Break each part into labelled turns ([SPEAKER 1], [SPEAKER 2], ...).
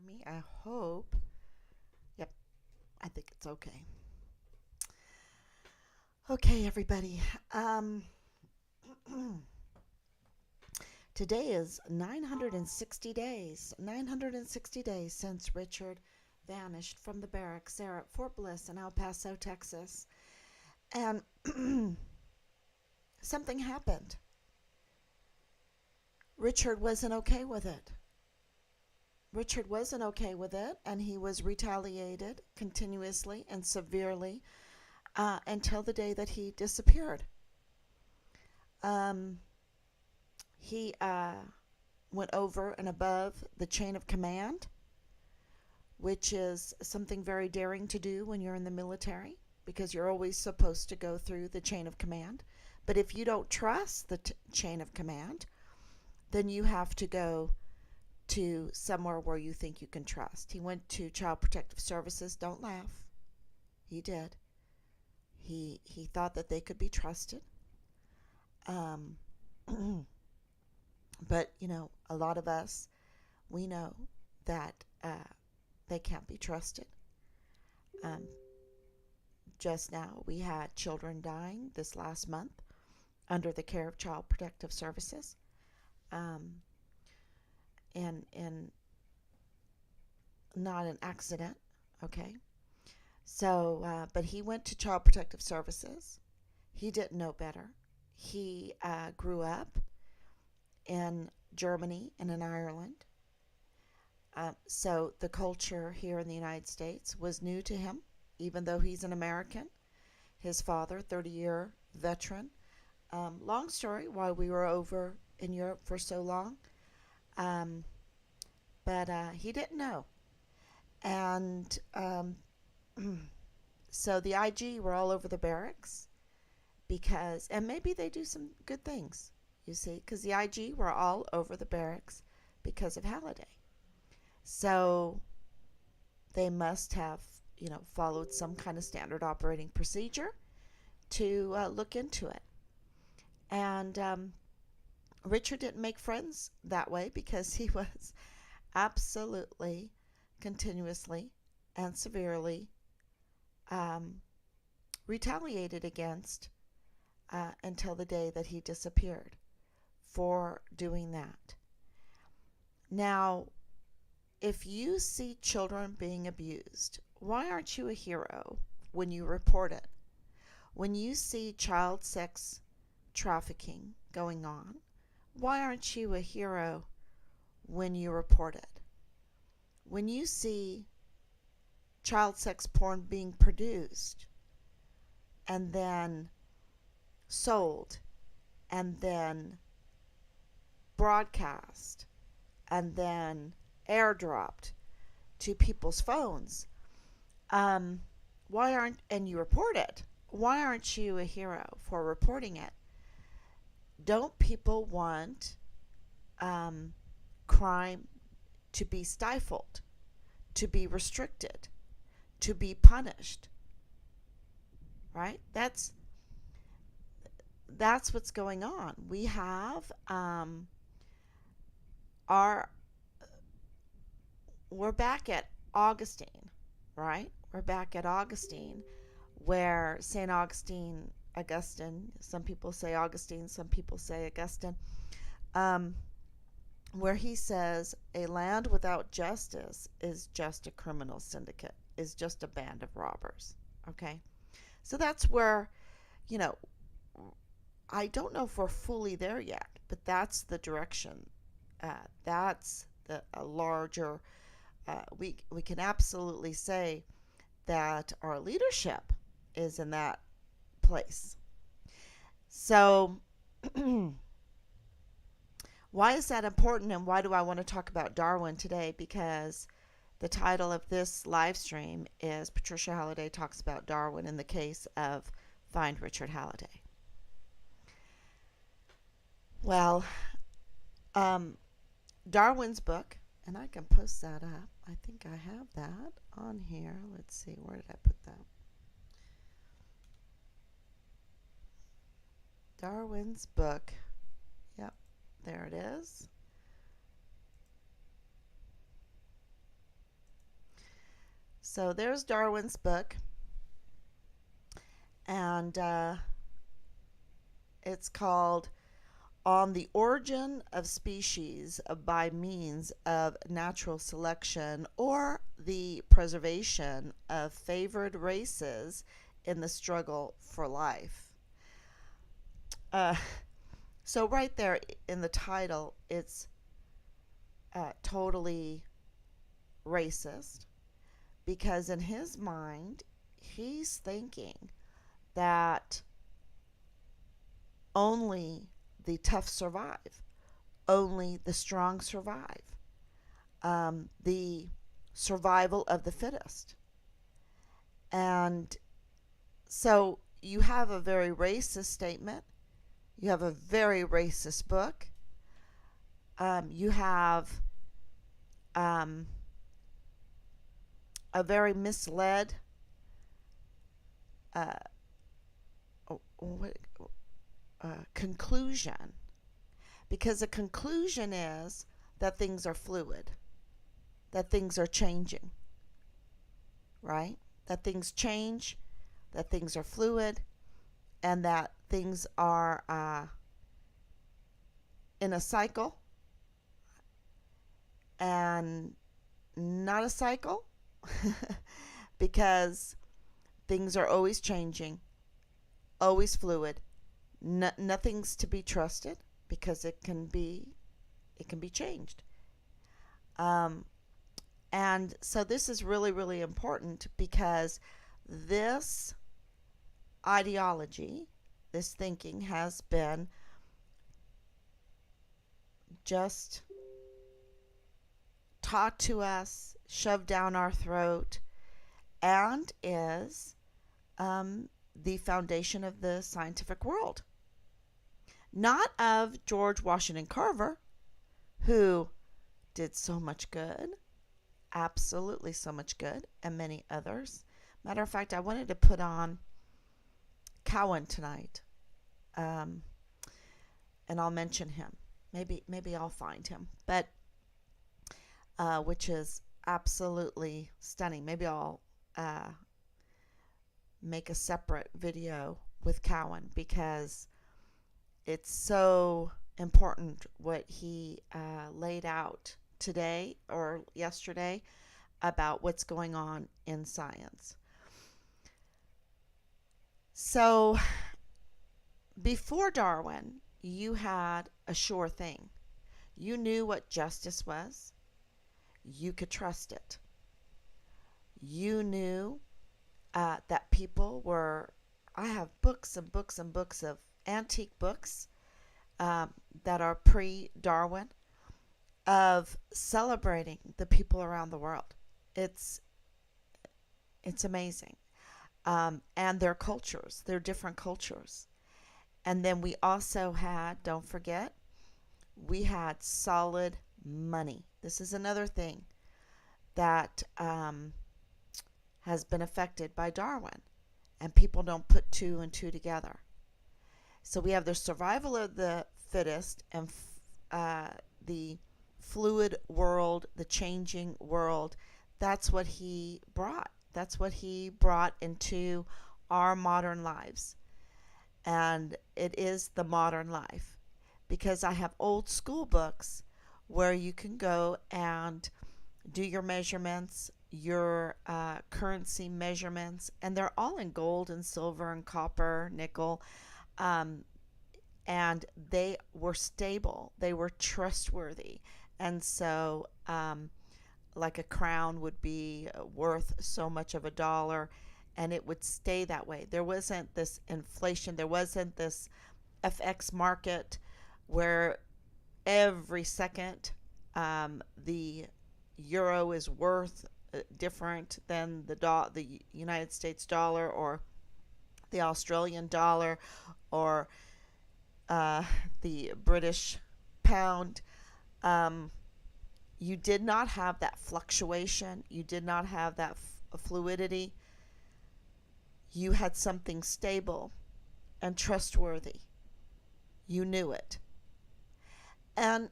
[SPEAKER 1] me? I hope. Yep, I think it's okay. Okay, everybody. Today is 960 days. 960 days since Richard vanished from the barracks there at Fort Bliss in El Paso, Texas. And something happened. Richard wasn't okay with it. Richard wasn't okay with it, and he was retaliated continuously and severely until the day that he disappeared. Um, he went over and above the chain of command, which is something very daring to do when you're in the military because you're always supposed to go through the chain of command. But if you don't trust the chain of command, then you have to go to somewhere where you think you can trust. He went to Child Protective Services. Don't laugh. He did. He thought that they could be trusted. Um, but, a lot of us, we know that they can't be trusted. Um, just now, we had children dying this last month under the care of Child Protective Services. And not an accident, okay? So, but he went to Child Protective Services. He didn't know better. He grew up in Germany and in Ireland. So the culture here in the United States was new to him, even though he's an American. His father, 30-year veteran. Long story why we were over in Europe for so long. But he didn't know. And so the IG were all over the barracks because, and maybe they do some good things, you see, because the IG were all over the barracks because of Halliday. So they must have, followed some kind of standard operating procedure to look into it. And Richard didn't make friends that way because he was absolutely, continuously, and severely retaliated against until the day that he disappeared for doing that. Now, if you see children being abused, why aren't you a hero when you report it? When you see child sex trafficking going on, why aren't you a hero when you report it? When you see child sex porn being produced and then sold and then broadcast and then airdropped to people's phones, and you report it, why aren't you a hero for reporting it? Don't people want crime to be stifled, to be restricted, to be punished? Right? That's what's going on. We have we're back at Augustine, right? We're back at Augustine, where St. Augustine, some people say Augustine, some people say Augustine, where he says a land without justice is just a criminal syndicate, is just a band of robbers, okay? So that's where, I don't know if we're fully there yet, but that's the direction. That's a larger, we can absolutely say that our leadership is in that place. So why is that important, and why do I want to talk about Darwin today? Because the title of this live stream is Patricia Halliday Talks About Darwin in the Case of Find Richard Halliday. Well, Darwin's book, and I can post that up. I think I have that on here. Let's see, where did I put that? Darwin's book. Yep, there it is. So there's Darwin's book, and it's called On the Origin of Species by Means of Natural Selection or the Preservation of Favored Races in the Struggle for Life. So right there in the title, it's totally racist, because in his mind, he's thinking that only the tough survive, only the strong survive, the survival of the fittest. And so you have a very racist statement, you have a very racist book, you have a very misled conclusion, because the conclusion is that things are fluid, that things are changing, right? That things change, that things are fluid, and that things are in a cycle and not a cycle because things are always changing, always fluid. Nothing's to be trusted because it can be changed. And so this is really, really important, because this ideology, this thinking, has been just taught to us, shoved down our throat, and is the foundation of the scientific world. Not of George Washington Carver, who did so much good, absolutely so much good, and many others. Matter of fact, I wanted to put on Cowan tonight, and I'll mention him. Maybe I'll find him, but which is absolutely stunning. Maybe I'll make a separate video with Cowan, because it's so important what he laid out today or yesterday about what's going on in science. So before Darwin, you had a sure thing. You knew what justice was. You could trust it. You knew that people were, I have books and books and books of antique books that are pre-Darwin, of celebrating the people around the world. It's amazing. And their cultures, their different cultures. And then we also had, don't forget, we had solid money. This is another thing that has been affected by Darwin, and people don't put two and two together. So we have the survival of the fittest and the fluid world, the changing world. That's what he brought. That's what he brought into our modern lives. And it is the modern life, because I have old school books where you can go and do your measurements, your currency measurements, and they're all in gold and silver and copper, nickel, and they were stable, they were trustworthy. And so like a crown would be worth so much of a dollar, and it would stay that way. There wasn't this inflation, there wasn't this FX market where every second the euro is worth different than the United States dollar or the Australian dollar or the British pound. You did not have that fluctuation. You did not have that fluidity. You had something stable and trustworthy. You knew it. And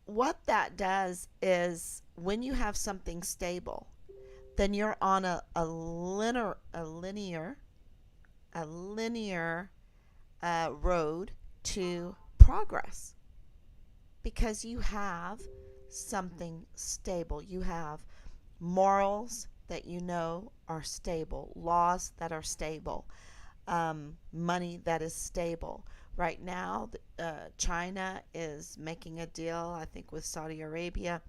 [SPEAKER 1] what that does is, when you have something stable, then you're on a linear road to progress, because you have something stable. You have morals that you know are stable, laws that are stable, money that is stable. Right now, China is making a deal, I think, with Saudi Arabia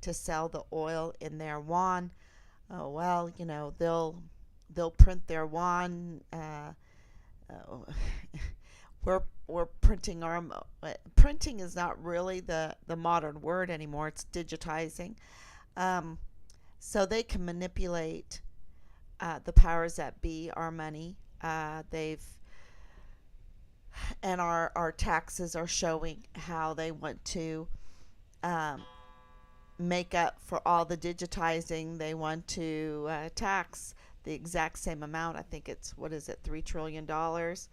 [SPEAKER 1] to sell the oil in their yuan. Oh well, they'll print their yuan. Uh, we're printing our printing is not really the modern word anymore. It's digitizing. Um, so they can manipulate the powers that be, our money. They've and our taxes are showing how they want to um, make up for all the digitizing. They want to tax the exact same amount. I think it's, what is it, $3 trillion. $3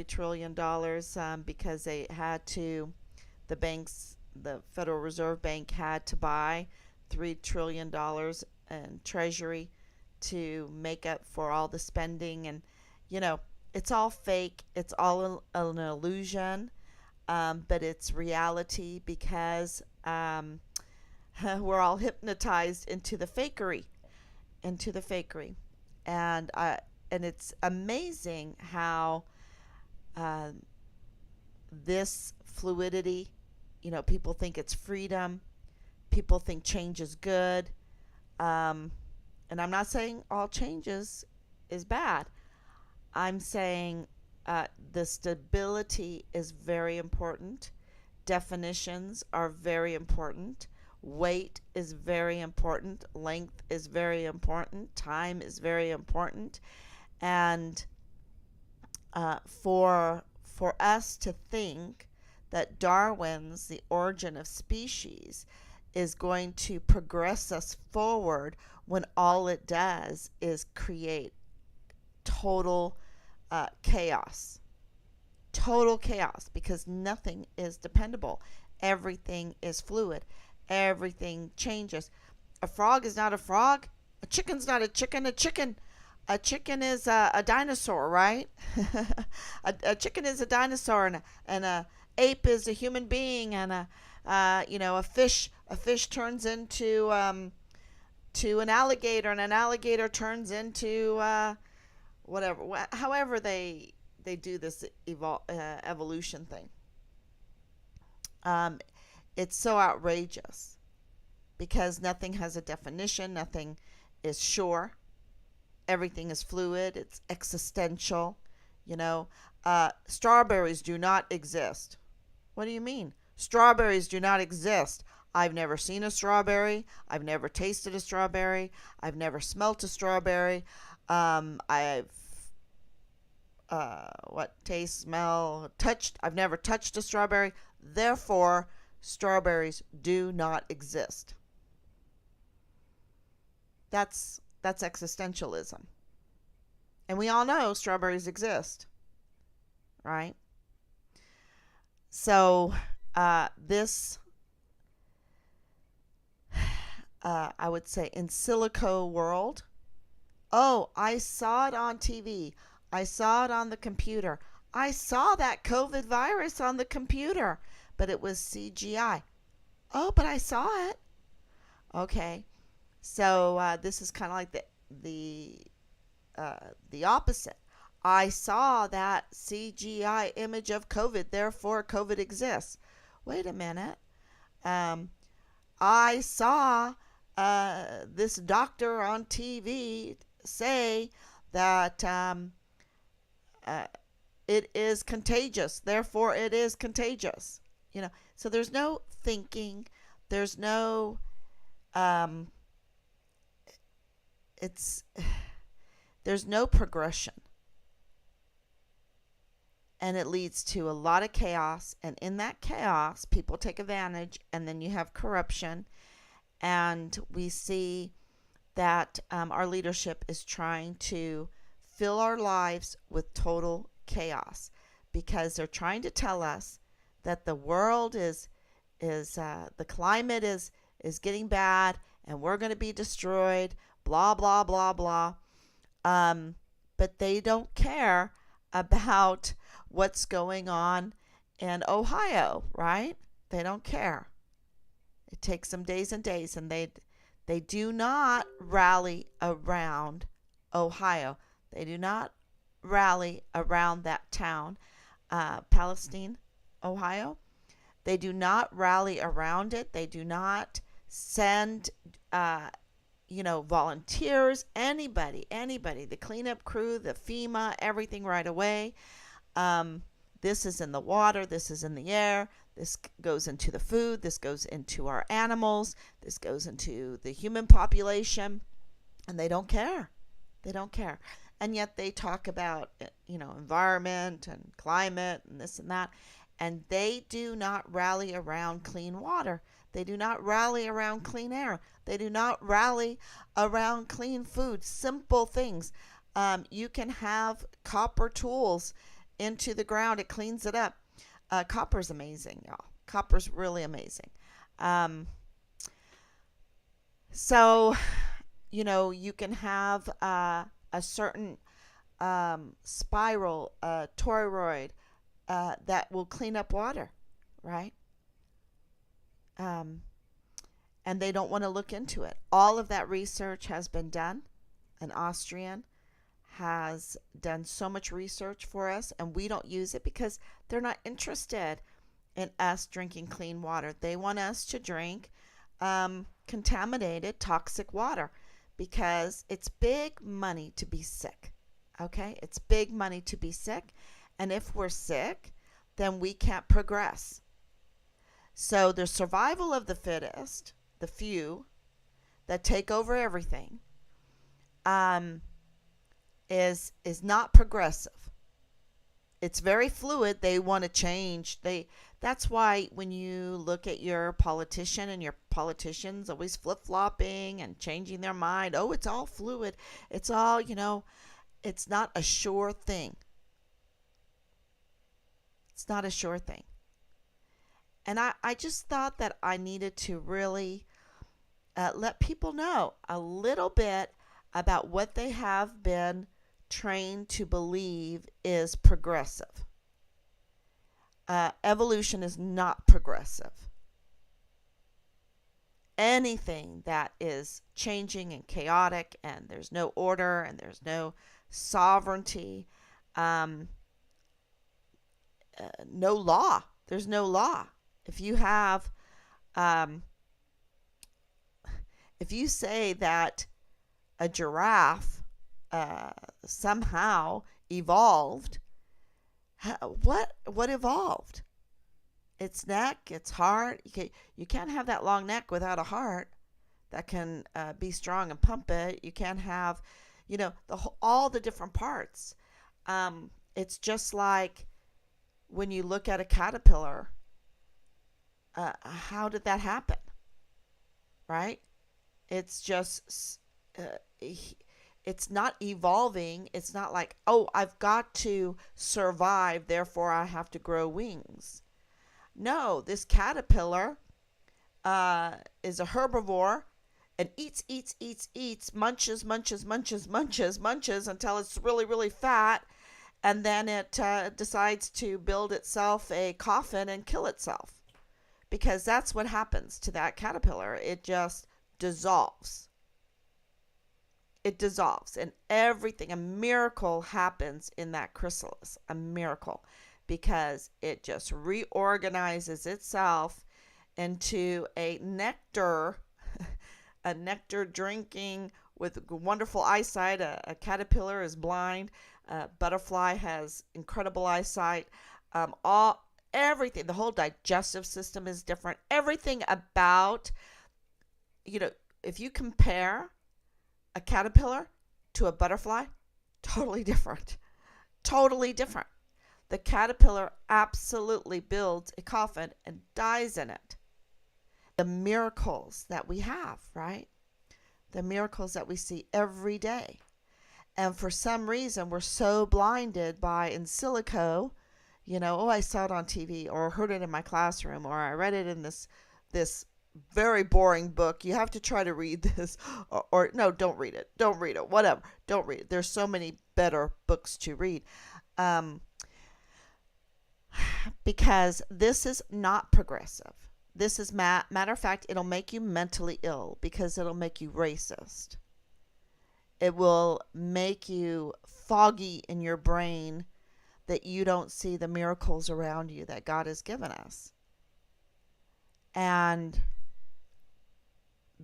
[SPEAKER 1] trillion, because they had to, the Federal Reserve Bank had to buy $3 trillion in treasury to make up for all the spending. And you know it's all fake, it's all an illusion, but it's reality, because we're all hypnotized into the fakery. And it's amazing how uh, this fluidity, people think it's freedom, people think change is good, and I'm not saying all changes is bad. I'm saying the stability is very important. Definitions are very important. Weight is very important. Length is very important. Time is very important. And for us to think that Darwin's The Origin of Species is going to progress us forward, when all it does is create total chaos. Total chaos, because nothing is dependable. Everything is fluid. Everything changes. A frog is not a frog. A chicken's not a chicken. A chicken is a dinosaur, right? a chicken is a dinosaur, and a ape is a human being, and a fish turns into to an alligator, and an alligator turns into whatever. However they do this evolution thing. It's so outrageous, because nothing has a definition. Nothing is sure. Everything is fluid. It's existential. Strawberries do not exist. What do you mean? Strawberries do not exist. I've never seen a strawberry. I've never tasted a strawberry. I've never smelt a strawberry. I've taste, smell, touched. I've never touched a strawberry. Therefore, strawberries do not exist. That's existentialism. And we all know strawberries exist, right? So this, I would say, in silico world, oh, I saw it on TV. I saw it on the computer. I saw that COVID virus on the computer, but it was CGI. Oh, but I saw it. Okay. So this is kind of like the opposite. I saw that CGI image of COVID, therefore COVID exists. Wait a minute. I saw this doctor on TV say that it is contagious, therefore it is contagious. So there's no thinking. There's no there's no progression, and it leads to a lot of chaos. And in that chaos, people take advantage, and then you have corruption. And we see that our leadership is trying to fill our lives with total chaos, because they're trying to tell us that the world is the climate is getting bad, and we're going to be destroyed blah, blah, blah, blah. But they don't care about what's going on in Ohio, right? They don't care. It takes them days and days, and they do not rally around Ohio. They do not rally around that town, Palestine, Ohio. They do not rally around it. They do not send, volunteers, anybody, the cleanup crew, the FEMA, everything right away. This is in the water. This is in the air. This goes into the food. This goes into our animals. This goes into the human population. And they don't care. They don't care. And yet they talk about, environment and climate and this and that. And they do not rally around clean water. They do not rally around clean air. They do not rally around clean food. Simple things. You can have copper tools into the ground. It cleans it up. Copper's amazing, y'all. Copper's really amazing. So, you can have a certain spiral, toroid, that will clean up water, right? And they don't want to look into it. All of that research has been done. An Austrian has done so much research for us, and we don't use it because they're not interested in us drinking clean water. They want us to drink contaminated, toxic water because it's big money to be sick. Okay? It's big money to be sick. And if we're sick, then we can't progress. So the survival of the fittest, the few that take over everything, is not progressive. It's very fluid. They want to change. That's why when you look at your politician and your politicians always flip-flopping and changing their mind, oh, it's all fluid. It's all, it's not a sure thing. It's not a sure thing. And I just thought that I needed to really let people know a little bit about what they have been trained to believe is progressive. Evolution is not progressive. Anything that is changing and chaotic and there's no order and there's no sovereignty, no law. There's no law. If you have, if you say that a giraffe somehow evolved, what evolved? Its neck, its heart. You can't have that long neck without a heart that can be strong and pump it. You can't have, all the different parts. It's just like when you look at a caterpillar. How did that happen? Right? It's just, it's not evolving. It's not like, oh, I've got to survive, therefore I have to grow wings. No, this caterpillar is a herbivore and eats, munches until it's really, really fat. And then it decides to build itself a coffin and kill itself. Because that's what happens to that caterpillar. It just dissolves. It dissolves. And everything, a miracle happens in that chrysalis. A miracle. Because it just reorganizes itself into a nectar drinking with wonderful eyesight. A caterpillar is blind. A butterfly has incredible eyesight. Everything, the whole digestive system is different. Everything about, if you compare a caterpillar to a butterfly, totally different. Totally different. The caterpillar absolutely builds a coffin and dies in it. The miracles that we have, right? The miracles that we see every day. And for some reason, we're so blinded by in silico, I saw it on TV or heard it in my classroom or I read it in this very boring book. You have to try to read this, or no, don't read it. Don't read it. Whatever. Don't read it. There's so many better books to read. Um, because this is not progressive. This is, matter of fact, it'll make you mentally ill because it'll make you racist. It will make you foggy in your brain that you don't see the miracles around you that God has given us. And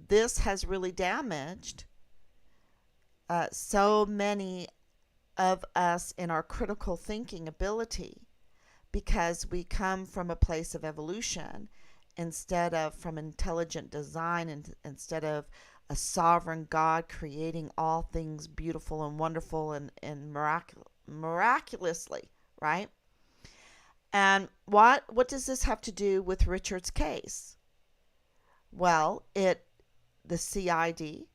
[SPEAKER 1] this has really damaged so many of us in our critical thinking ability, because we come from a place of evolution instead of from intelligent design, and instead of a sovereign God creating all things beautiful and wonderful and miraculously, right? And what does this have to do with Richard's case? Well, the CID,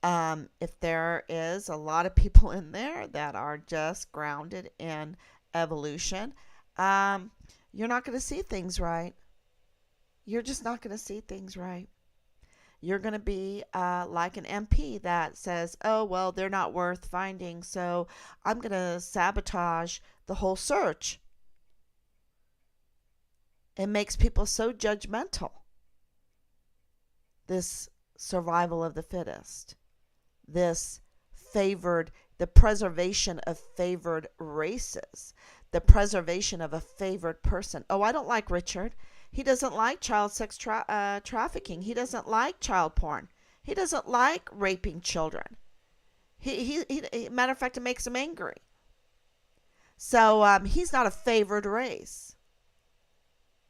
[SPEAKER 1] if there is a lot of people in there that are just grounded in evolution, you're not going to see things right. You're just not going to see things right. You're going to be like an MP that says, oh, well, they're not worth finding, so I'm going to sabotage the whole search. It makes people so judgmental, this survival of the fittest, this the preservation of favored races, the preservation of a favored person. Oh, I don't like Richard. He doesn't like child sex trafficking. He doesn't like child porn. He doesn't like raping children. He matter of fact, it makes him angry. So he's not a favored race.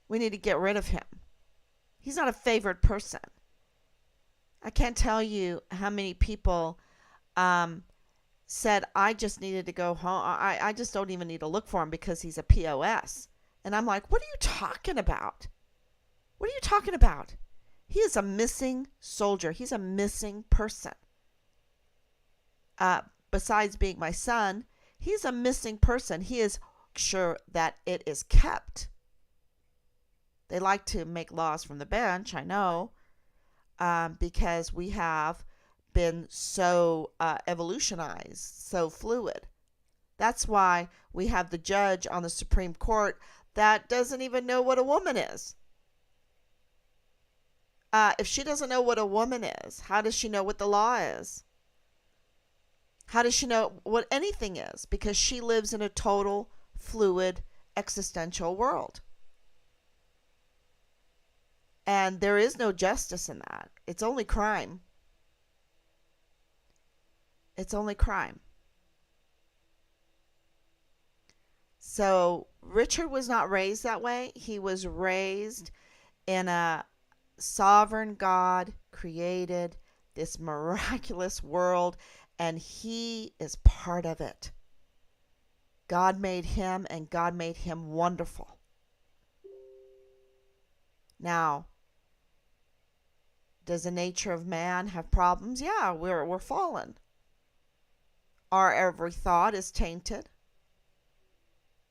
[SPEAKER 1] We need to get rid of him. He's not a favored person. I can't tell you how many people said, I just needed to go home. I just don't even need to look for him because he's a POS. And I'm like, what are you talking about? What are you talking about? He is a missing soldier. He's a missing person. Besides being my son, he's a missing person. He is sure that it is kept. They like to make laws from the bench, I know, because we have been so evolutionized, so fluid. That's why we have the judge on the Supreme Court that doesn't even know what a woman is. If she doesn't know what a woman is, how does she know what the law is? How does she know what anything is? Because she lives in a total, fluid, existential world. And there is no justice in that. It's only crime. It's only crime. So Richard was not raised that way. He was raised in a sovereign God created this miraculous world, and he is part of it. God made him, and God made him wonderful. Now, does the nature of man have problems? Yeah, we're fallen. Our every thought is tainted.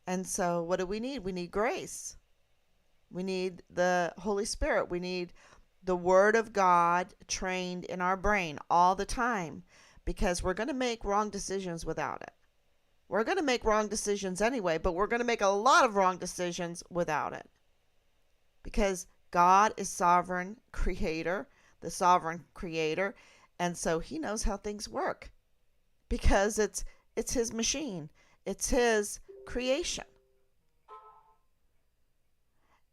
[SPEAKER 1] And so what do we need? We need grace. We need the Holy Spirit. We need the Word of God trained in our brain all the time, because we're going to make wrong decisions without it. We're going to make wrong decisions anyway, but we're going to make a lot of wrong decisions without it. Because God is sovereign creator, the sovereign creator, and so he knows how things work, because it's his machine. It's his creation.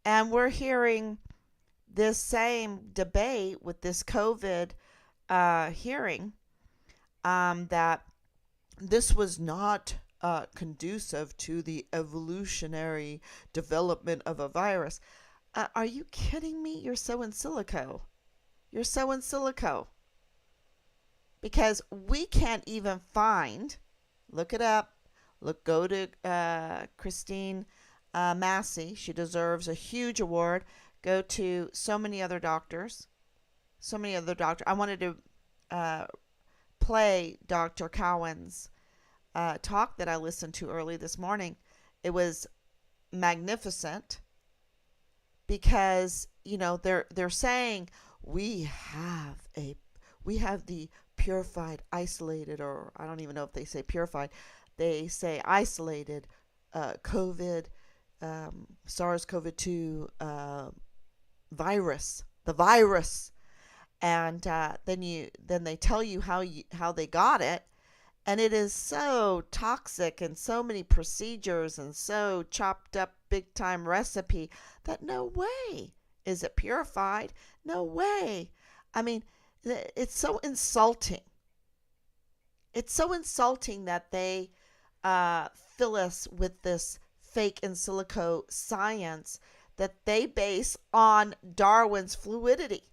[SPEAKER 1] And we're hearing this same debate with this COVID hearing, that this was not conducive to the evolutionary development of a virus. Are you kidding me? You're so in silico. You're so in silico. Because we can't even find, look it up, go to Christine Massey. She deserves a huge award. Go to so many other doctors. I wanted to play Dr. Cowan's talk that I listened to early this morning. It was magnificent. because they're saying we have the purified, isolated, or I don't even know if they say purified, they say isolated COVID, SARS-CoV-2 virus, the virus, and then they tell you how they got it, and it is so toxic and so many procedures and so chopped up big time recipe that no way is it purified. No way. I mean, it's so insulting. It's so insulting that they fill us with this fake in silico science that they base on Darwin's fluidity,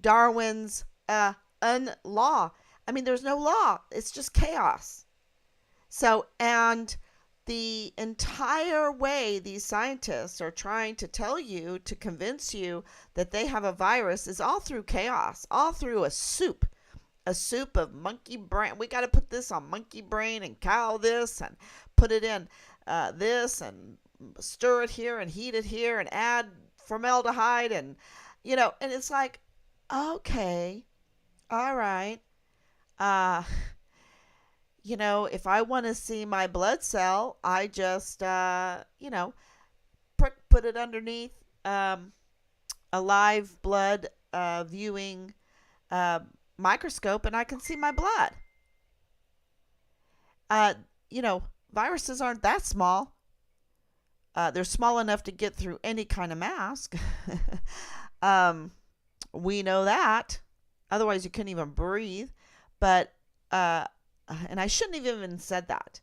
[SPEAKER 1] Darwin's law. I mean, there's no law. It's just chaos. So, and the entire way these scientists are trying to tell you, to convince you that they have a virus, is all through chaos, all through a soup of monkey brain. We got to put this on monkey brain and cow this and put it in this and stir it here and heat it here and add formaldehyde and it's like, okay, all right. If I want to see my blood cell, I just, put it underneath a live blood viewing microscope and I can see my blood. Viruses aren't that small. They're small enough to get through any kind of mask. We know that. Otherwise, you couldn't even breathe. But, and I shouldn't have even said that,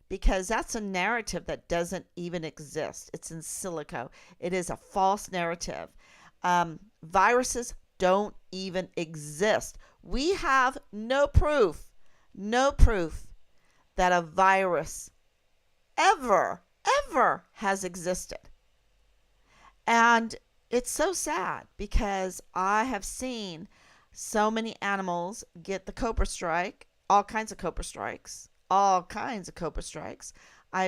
[SPEAKER 1] because that's a narrative that doesn't even exist. It's in silico. It is a false narrative. Viruses don't even exist. We have no proof that a virus ever has existed. And it's so sad because I have seen so many animals get the cobra strike, all kinds of cobra strikes. I've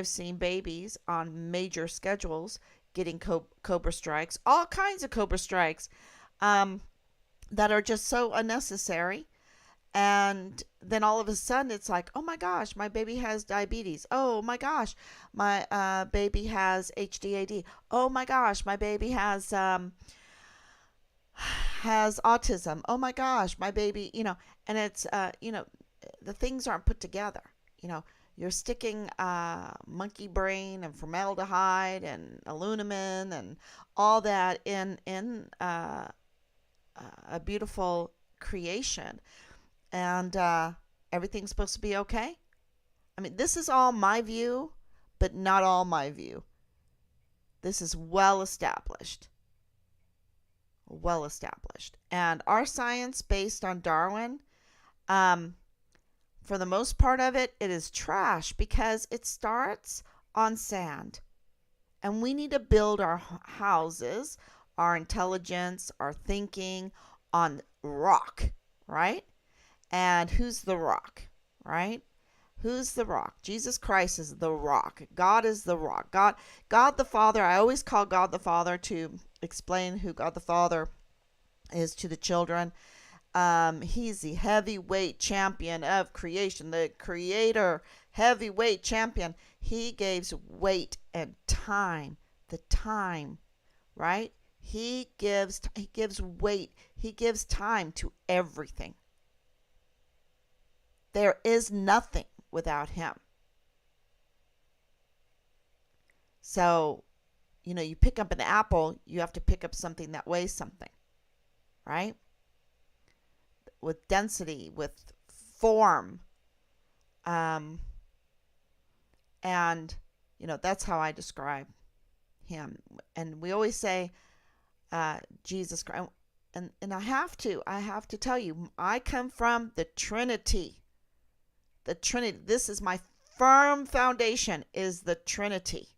[SPEAKER 1] seen babies on major schedules getting cobra strikes, all kinds of cobra strikes that are just so unnecessary. And then all of a sudden it's like, oh my gosh, my baby has diabetes. Oh my gosh, my baby has HDAD. Oh my gosh, my baby has autism. Oh my gosh, my baby, and it's, the things aren't put together. You're sticking monkey brain and formaldehyde and aluminum and all that in a beautiful creation. And everything's supposed to be okay. I mean, this is all my view, but not all my view. This is well established. And our science based on Darwin, for the most part of it, it is trash because it starts on sand. And we need to build our houses, our intelligence, our thinking on rock, right? And who's the rock, right? Who's the rock? Jesus Christ is the rock. God is the rock. God the Father. I always call God the Father to explain who God the Father is to the children. He's the heavyweight champion of creation, the creator, heavyweight champion. He gives weight and time, the time, right? He gives weight. He gives time to everything. There is nothing without him. So, you pick up an apple, you have to pick up something that weighs something, right? With density, with form. And, that's how I describe him. And we always say, Jesus Christ. And I have to tell you, I come from the Trinity. The Trinity. This is my firm foundation, is the Trinity.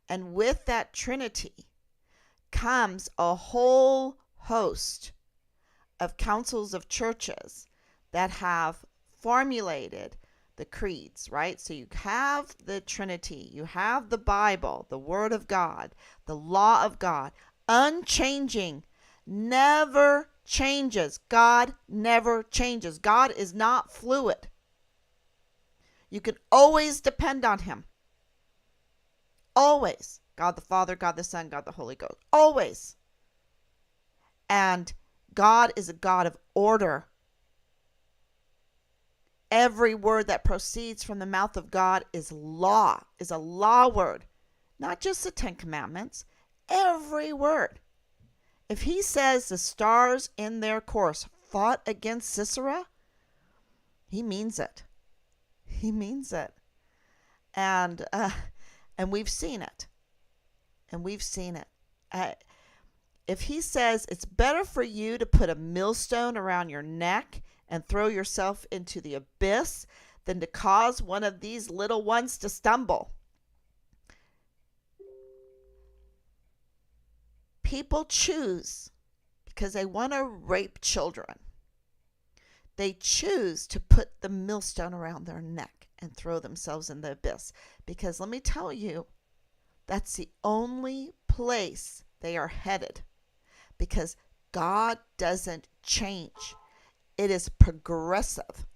[SPEAKER 1] And with that Trinity comes a whole host of councils of churches that have formulated the creeds, right? So you have the Trinity, you have the Bible, the Word of God, the law of God, unchanging, never changes. God never changes. God is not fluid. You can always depend on him. Always. God the Father, God the Son, God the Holy Ghost. Always. And God is a God of order. Every word that proceeds from the mouth of God is law, is a law word. Not just the Ten Commandments, every word. If he says the stars in their course fought against Sisera, he means it. He means it. And we've seen it. And we've seen it. If he says it's better for you to put a millstone around your neck and throw yourself into the abyss than to cause one of these little ones to stumble. People choose because they want to rape children. They choose to put the millstone around their neck and throw themselves in the abyss. Because let me tell you, that's the only place they are headed. Because God doesn't change. It is progressive.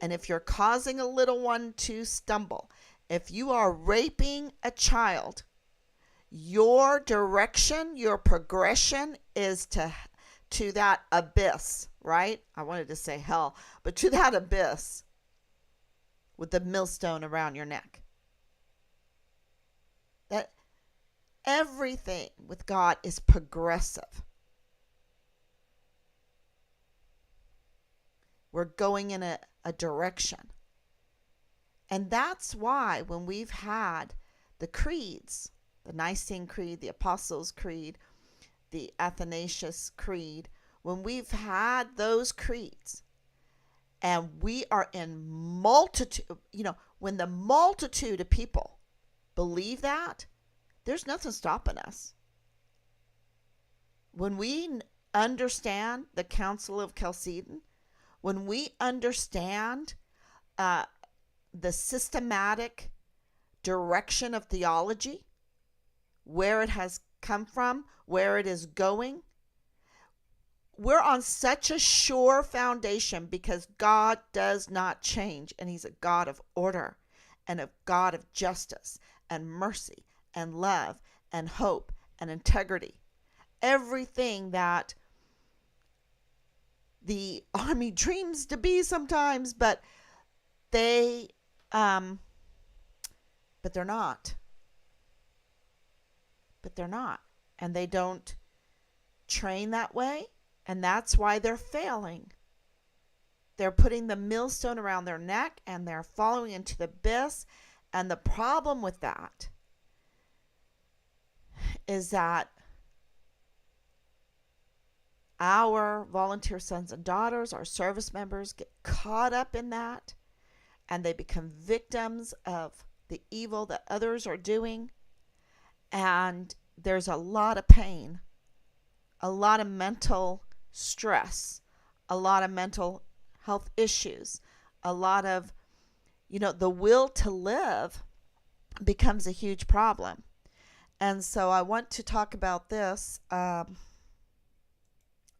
[SPEAKER 1] And if you're causing a little one to stumble, if you are raping a child, your direction, your progression is to that abyss, right? I wanted to say hell, but to that abyss with the millstone around your neck. That everything with God is progressive. We're going in a direction. And that's why when we've had the creeds, the Nicene Creed, the Apostles' Creed, the Athanasius Creed, when we've had those creeds and we are in multitude, when the multitude of people believe that, there's nothing stopping us. When we understand the Council of Chalcedon, when we understand the systematic direction of theology, where it has come from, where it is going, we're on such a sure foundation because God does not change, and he's a God of order and a God of justice and mercy and love and hope and integrity. Everything that the army dreams to be sometimes, but they're not. But they're not. And they don't train that way. And that's why they're failing. They're putting the millstone around their neck and they're falling into the abyss. And the problem with that is that our volunteer sons and daughters, our service members, get caught up in that, and they become victims of the evil that others are doing. And there's a lot of pain, a lot of mental stress, a lot of mental health issues, a lot of, the will to live becomes a huge problem. And so I want to talk about this.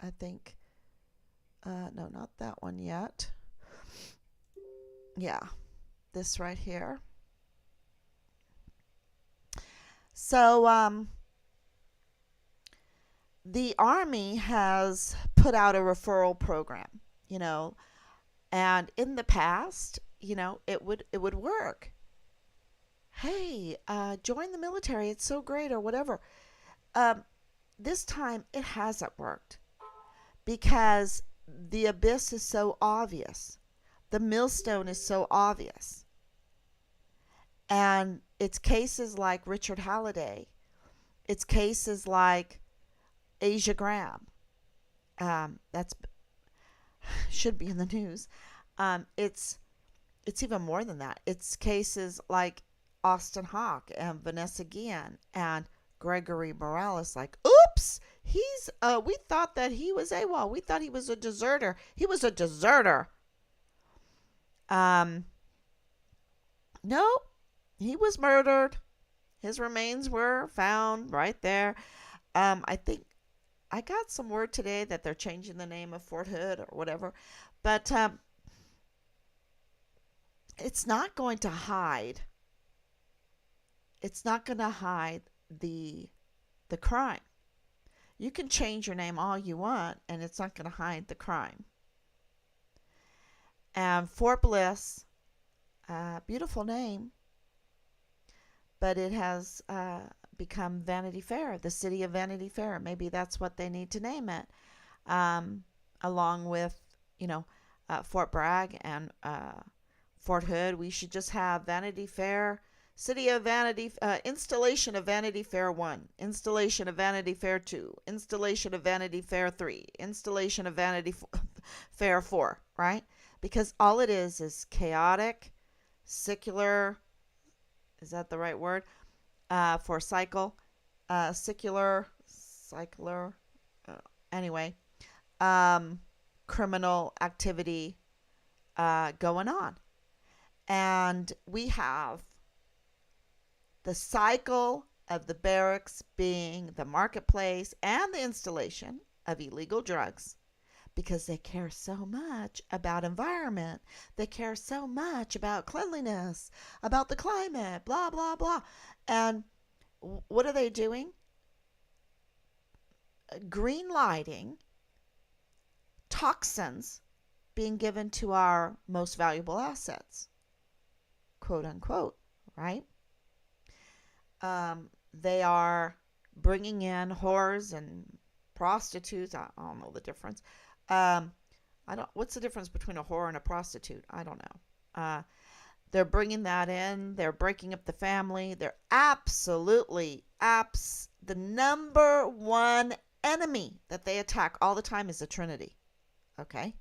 [SPEAKER 1] I think, no, not that one yet. Yeah, this right here. So, the Army has put out a referral program, and in the past, it would work. Hey, join the military. It's so great, or whatever. This time it hasn't worked. Because the abyss is so obvious. The millstone is so obvious. And it's cases like Richard Halliday. It's cases like Asia Graham. That's should be in the news. It's even more than that. It's cases like Austin Hawke and Vanessa Guillen and Gregory Morales. Like, oops! We thought that he was AWOL. We thought he was a deserter. He was a deserter. No, he was murdered. His remains were found right there. I think I got some word today that they're changing the name of Fort Hood or whatever, but it's not going to hide. It's not going to hide the crime. You can change your name all you want, and it's not going to hide the crime. And Fort Bliss, beautiful name, but it has become Vanity Fair, the city of Vanity Fair. Maybe that's what they need to name it, along with, Fort Bragg and Fort Hood. We should just have Vanity Fair, City of Vanity, installation of Vanity Fair 1, installation of Vanity Fair 2, installation of Vanity Fair 3, installation of Vanity Fair 4, right? Because all it is chaotic, secular, is that the right word? For cycle, secular, anyway, criminal activity going on. And we have the cycle of the barracks being the marketplace and the installation of illegal drugs, because they care so much about environment. They care so much about cleanliness, about the climate, blah, blah, blah. And what are they doing? Green lighting toxins being given to our most valuable assets, quote unquote, right? They are bringing in whores and prostitutes. I don't know the difference. What's the difference between a whore and a prostitute? I don't know. They're bringing that in. They're breaking up the family. They're absolutely, the number one enemy that they attack all the time is the Trinity. Okay?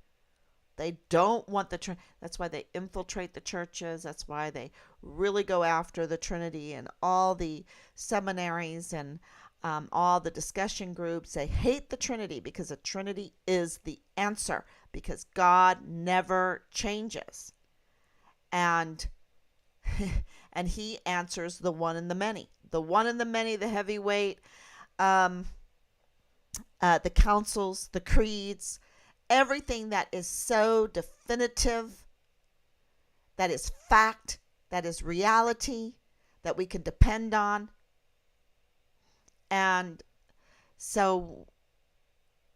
[SPEAKER 1] They don't want the Trinity. That's why they infiltrate the churches. That's why they really go after the Trinity and all the seminaries and all the discussion groups. They hate the Trinity because the Trinity is the answer, because God never changes. And and he answers the one and the many. The one and the many, the heavyweight, the councils, the creeds, everything that is so definitive, that is fact, that is reality, that we can depend on. And so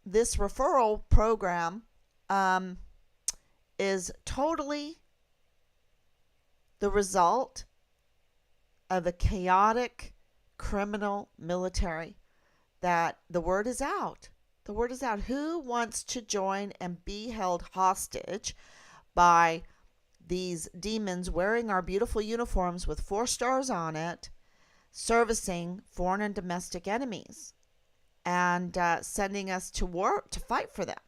[SPEAKER 1] this referral program is totally the result of a chaotic criminal military, that the word is out. The word is out. Who wants to join and be held hostage by these demons wearing our beautiful uniforms with 4 stars on it, servicing foreign and domestic enemies, and sending us to war to fight for them?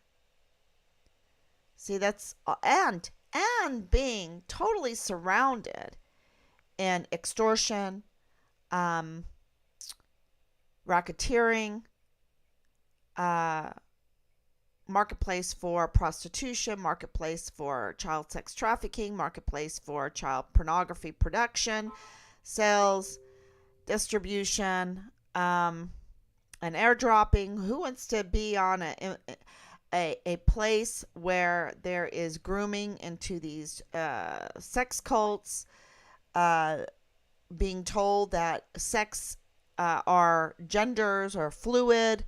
[SPEAKER 1] See, that's and being totally surrounded in extortion, racketeering, marketplace for prostitution, marketplace for child sex trafficking, marketplace for child pornography production, sales, distribution, and airdropping. Who wants to be on a place where there is grooming into these sex cults, being told that sex our genders are fluid,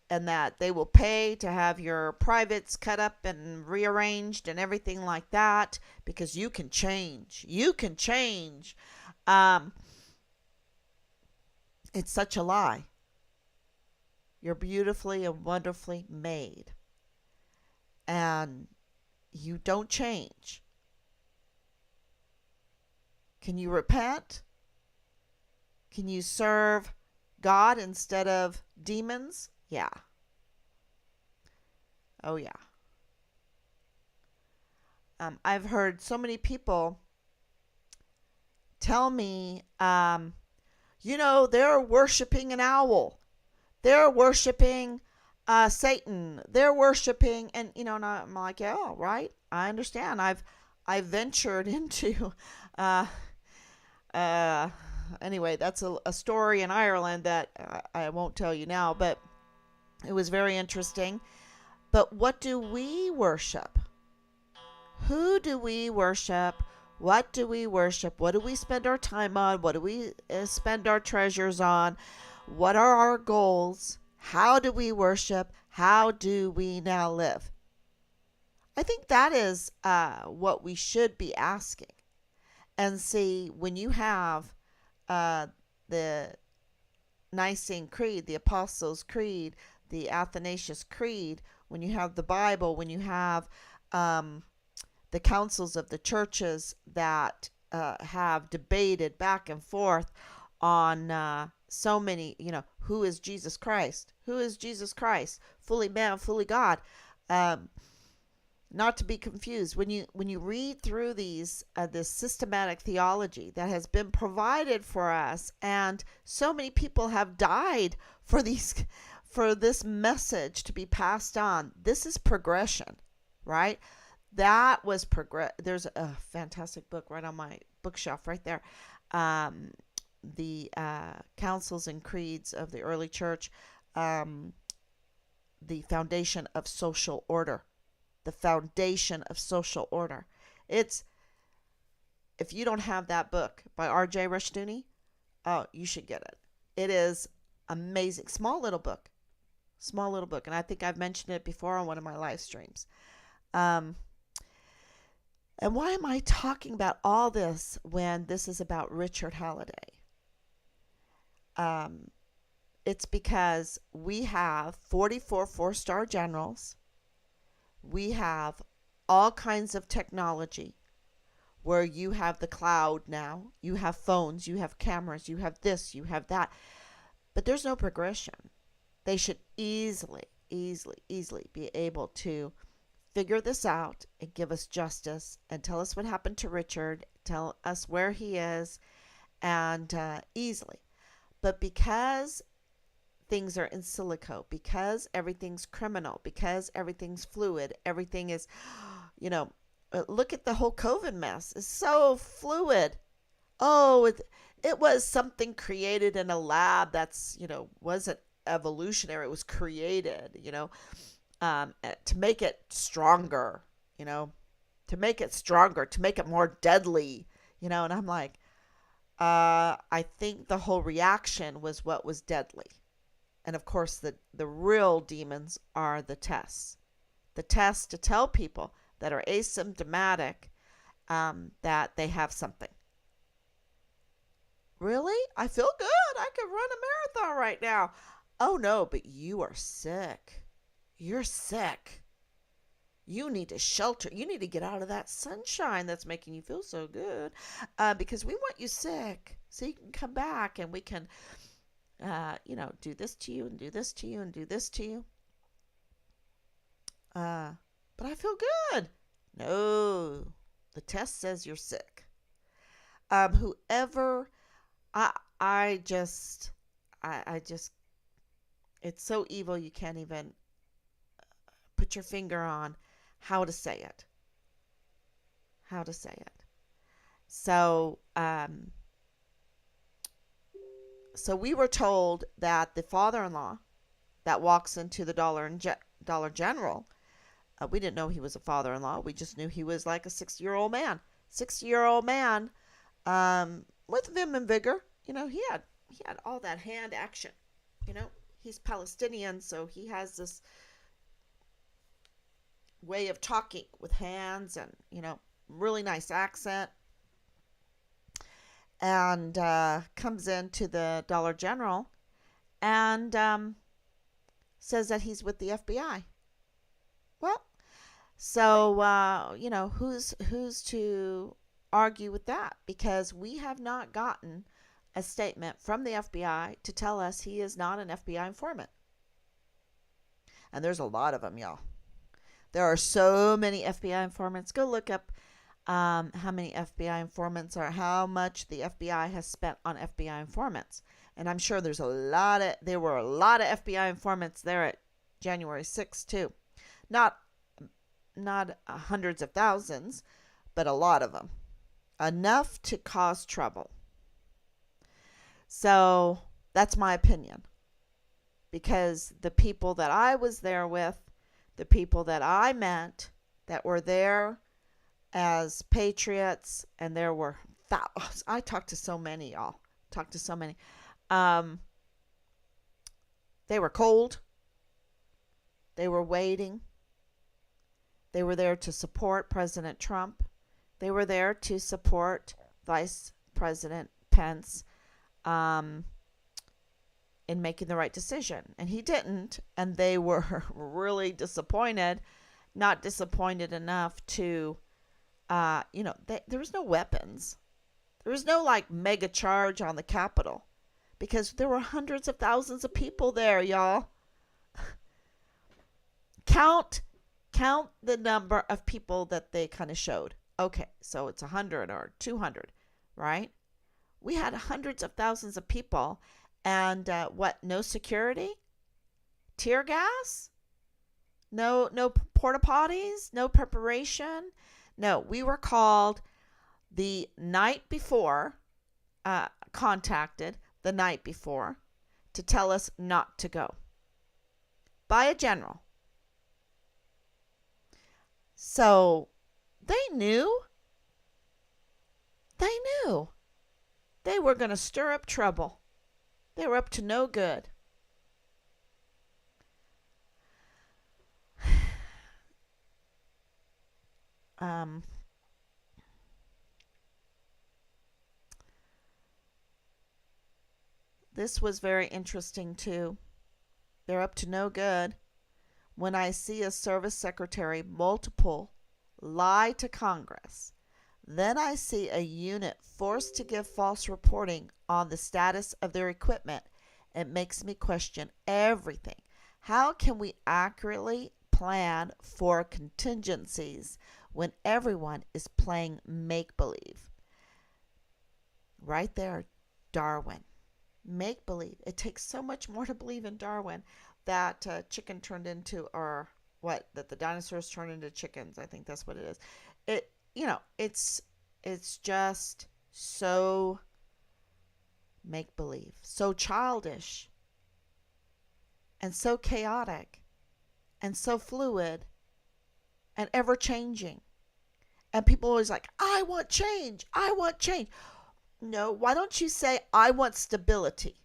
[SPEAKER 1] and that they will pay to have your privates cut up and rearranged and everything like that, because you can change. You can change. It's such a lie. You're beautifully and wonderfully made, and you don't change. Can you repent? Can you serve God instead of demons? Yeah. Oh, yeah. I've heard so many people tell me, they're worshiping an owl. They're worshiping Satan. They're worshiping, and I'm like, yeah, right. I understand. I've ventured into Anyway, that's a story in Ireland that I won't tell you now, but it was very interesting. But what do we worship? Who do we worship? What do we worship? What do we spend our time on? What do we spend our treasures on? What are our goals? How do we worship? How do we now live? I think that is what we should be asking. And see, when you have the Nicene Creed, the Apostles' Creed, the Athanasius Creed, when you have the Bible, when you have the councils of the churches that have debated back and forth on so many, who is Jesus Christ? Who is Jesus Christ? Fully man, fully God. Not to be confused, when you read through this systematic theology that has been provided for us, and so many people have died for this message to be passed on. This is progression, right? That was There's a fantastic book right on my bookshelf right there. The Councils and Creeds of the Early Church, the Foundation of Social Order. The Foundation of Social Order. If you don't have that book by R.J. Rushdoony, oh, you should get it. It is amazing. Small little book. And I think I've mentioned it before on one of my live streams. And why am I talking about all this when this is about Richard Halliday? It's because we have 44 four-star generals. We have all kinds of technology where you have the cloud now. You have phones, you have cameras, you have this, you have that. But there's no progression. They should easily be able to figure this out and give us justice and tell us what happened to Richard, tell us where he is, and easily. But because things are in silico, because everything's criminal, because everything's fluid, everything is, look at the whole COVID mess. It's so fluid. Oh, it was something created in a lab that's, wasn't evolutionary. It was created, to make it stronger, to make it more deadly, and I'm like, I think the whole reaction was what was deadly. And of course, the real demons are the tests. The tests to tell people that are asymptomatic that they have something. Really? I feel good. I could run a marathon right now. Oh no, but you are sick. You're sick. You need to shelter. You need to get out of that sunshine that's making you feel so good, because we want you sick so you can come back and we can do this to you and do this to you and do this to you. But I feel good. No, the test says you're sick. Whoever, I just, it's so evil you can't even put your finger on how to say it. So, So we were told that the father-in-law that walks into the Dollar General, we didn't know he was a father-in-law. We just knew he was like a 60-year-old man. 60-year-old man with vim and vigor. He had all that hand action. He's Palestinian, so he has this way of talking with hands and, really nice accent. And comes into the Dollar General and says that he's with the FBI. Well, so who's to argue with that? Because we have not gotten a statement from the FBI to tell us he is not an FBI informant. And there's a lot of them, y'all. There are so many FBI informants. Go look up how many FBI informants are, how much the FBI has spent on FBI informants. And I'm sure there were a lot of FBI informants there at January 6th too. Not hundreds of thousands, but a lot of them. Enough to cause trouble. So that's my opinion. Because the people that I was there with, the people that I met that were there as patriots, and there were thousands. I talked to so many, y'all. Talked to so many. Um, they were cold. They were waiting. They were there to support President Trump. They were there to support Vice President Pence in making the right decision. And he didn't. And they were really disappointed. Not disappointed enough to, there was no weapons. There was no like mega charge on the Capitol because there were hundreds of thousands of people there, y'all. Count the number of people that they kind of showed. Okay, so it's 100 or 200, right? We had hundreds of thousands of people, and no security, tear gas, no porta potties, no preparation. No, we were called the night before, contacted the night before to tell us not to go by a general. So they knew they were going to stir up trouble. They were up to no good. This was very interesting too. They're up to no good. When I see a service secretary multiple lie to Congress, then I see a unit forced to give false reporting on the status of their equipment. It makes me question everything. How can we accurately plan for contingencies when everyone is playing make-believe? Right there, Darwin. Make-believe. It takes so much more to believe in Darwin that chicken turned into, or what, that the dinosaurs turned into chickens. I think that's what it is. It's just so make-believe, so childish, and so chaotic, and so fluid, and ever-changing. And people are always like, I want change. I want change. No, why don't you say, I want stability?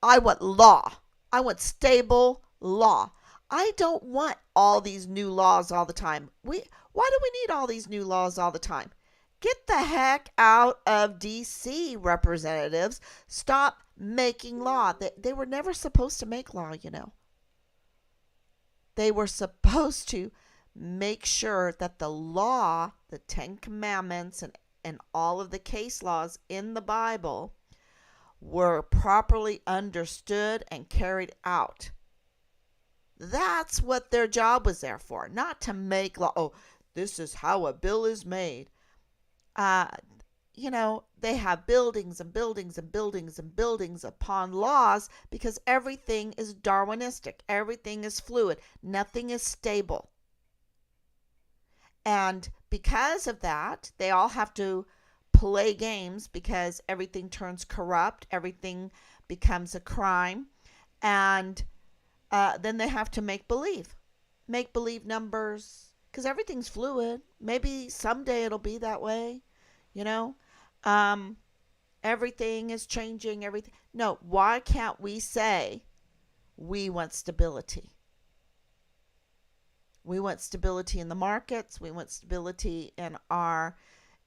[SPEAKER 1] I want law. I want stable law. I don't want all these new laws all the time. Why do we need all these new laws all the time? Get the heck out of D.C., representatives. Stop making law. They were never supposed to make law, you know. They were supposed to make sure that the law, the Ten Commandments, and all of the case laws in the Bible were properly understood and carried out. That's what their job was there for, not to make law. Oh, this is how a bill is made. They have buildings and buildings and buildings and buildings upon laws because everything is Darwinistic. Everything is fluid. Nothing is stable. And because of that, they all have to play games because everything turns corrupt. Everything becomes a crime. And then they have to make believe numbers, because everything's fluid. Maybe someday it'll be that way, everything is changing. Everything. No, why can't we say we want stability? We want stability in the markets. We want stability in our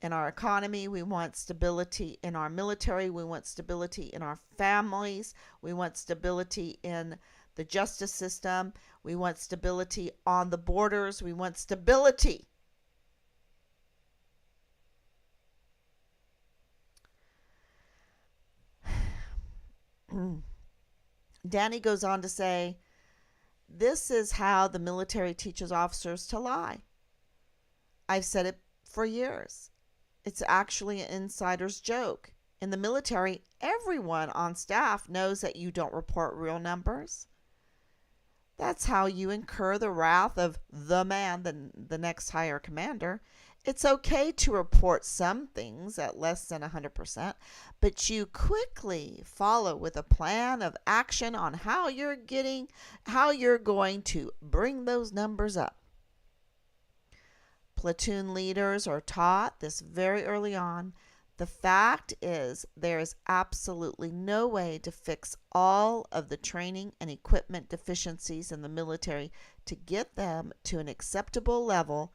[SPEAKER 1] economy. We want stability in our military. We want stability in our families. We want stability in the justice system. We want stability on the borders. We want stability. Danny goes on to say, this is how the military teaches officers to lie. I've said it for years. It's actually an insider's joke. In the military, everyone on staff knows that you don't report real numbers. That's how you incur the wrath of the man, the next higher commander. It's okay to report some things at less than 100%, but you quickly follow with a plan of action on how you're going to bring those numbers up. Platoon leaders are taught this very early on. The fact is, there is absolutely no way to fix all of the training and equipment deficiencies in the military to get them to an acceptable level.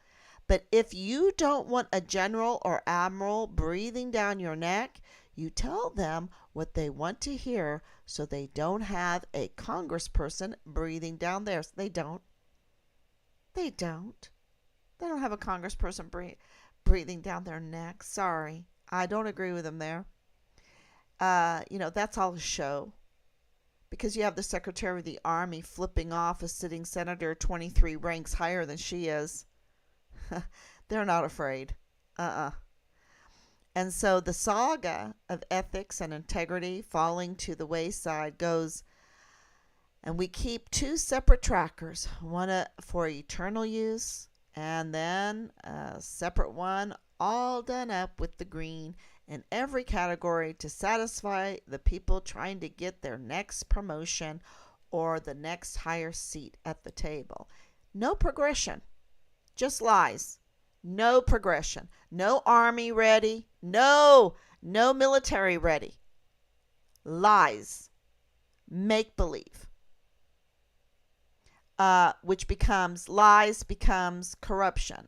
[SPEAKER 1] But if you don't want a general or admiral breathing down your neck, you tell them what they want to hear so they don't have a congressperson breathing down theirs. They don't. They don't. They don't have a congressperson breathing down their neck. Sorry. I don't agree with them there. That's all a show. Because you have the Secretary of the Army flipping off a sitting senator 23 ranks higher than she is. They're not afraid. And so the saga of ethics and integrity falling to the wayside goes, and we keep two separate trackers, one for eternal use, and then a separate one all done up with the green in every category to satisfy the people trying to get their next promotion or the next higher seat at the table. No progression. Just lies. No progression. No army ready. No military ready. Lies. Make believe. Lies becomes corruption.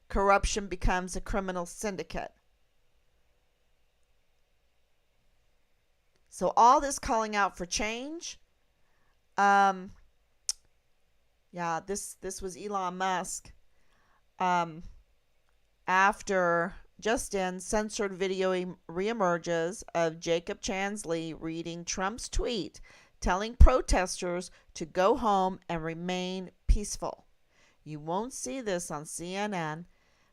[SPEAKER 1] Corruption becomes a criminal syndicate. So all this calling out for change, this was Elon Musk. After censored video reemerges of Jacob Chansley reading Trump's tweet telling protesters to go home and remain peaceful. You won't see this on CNN.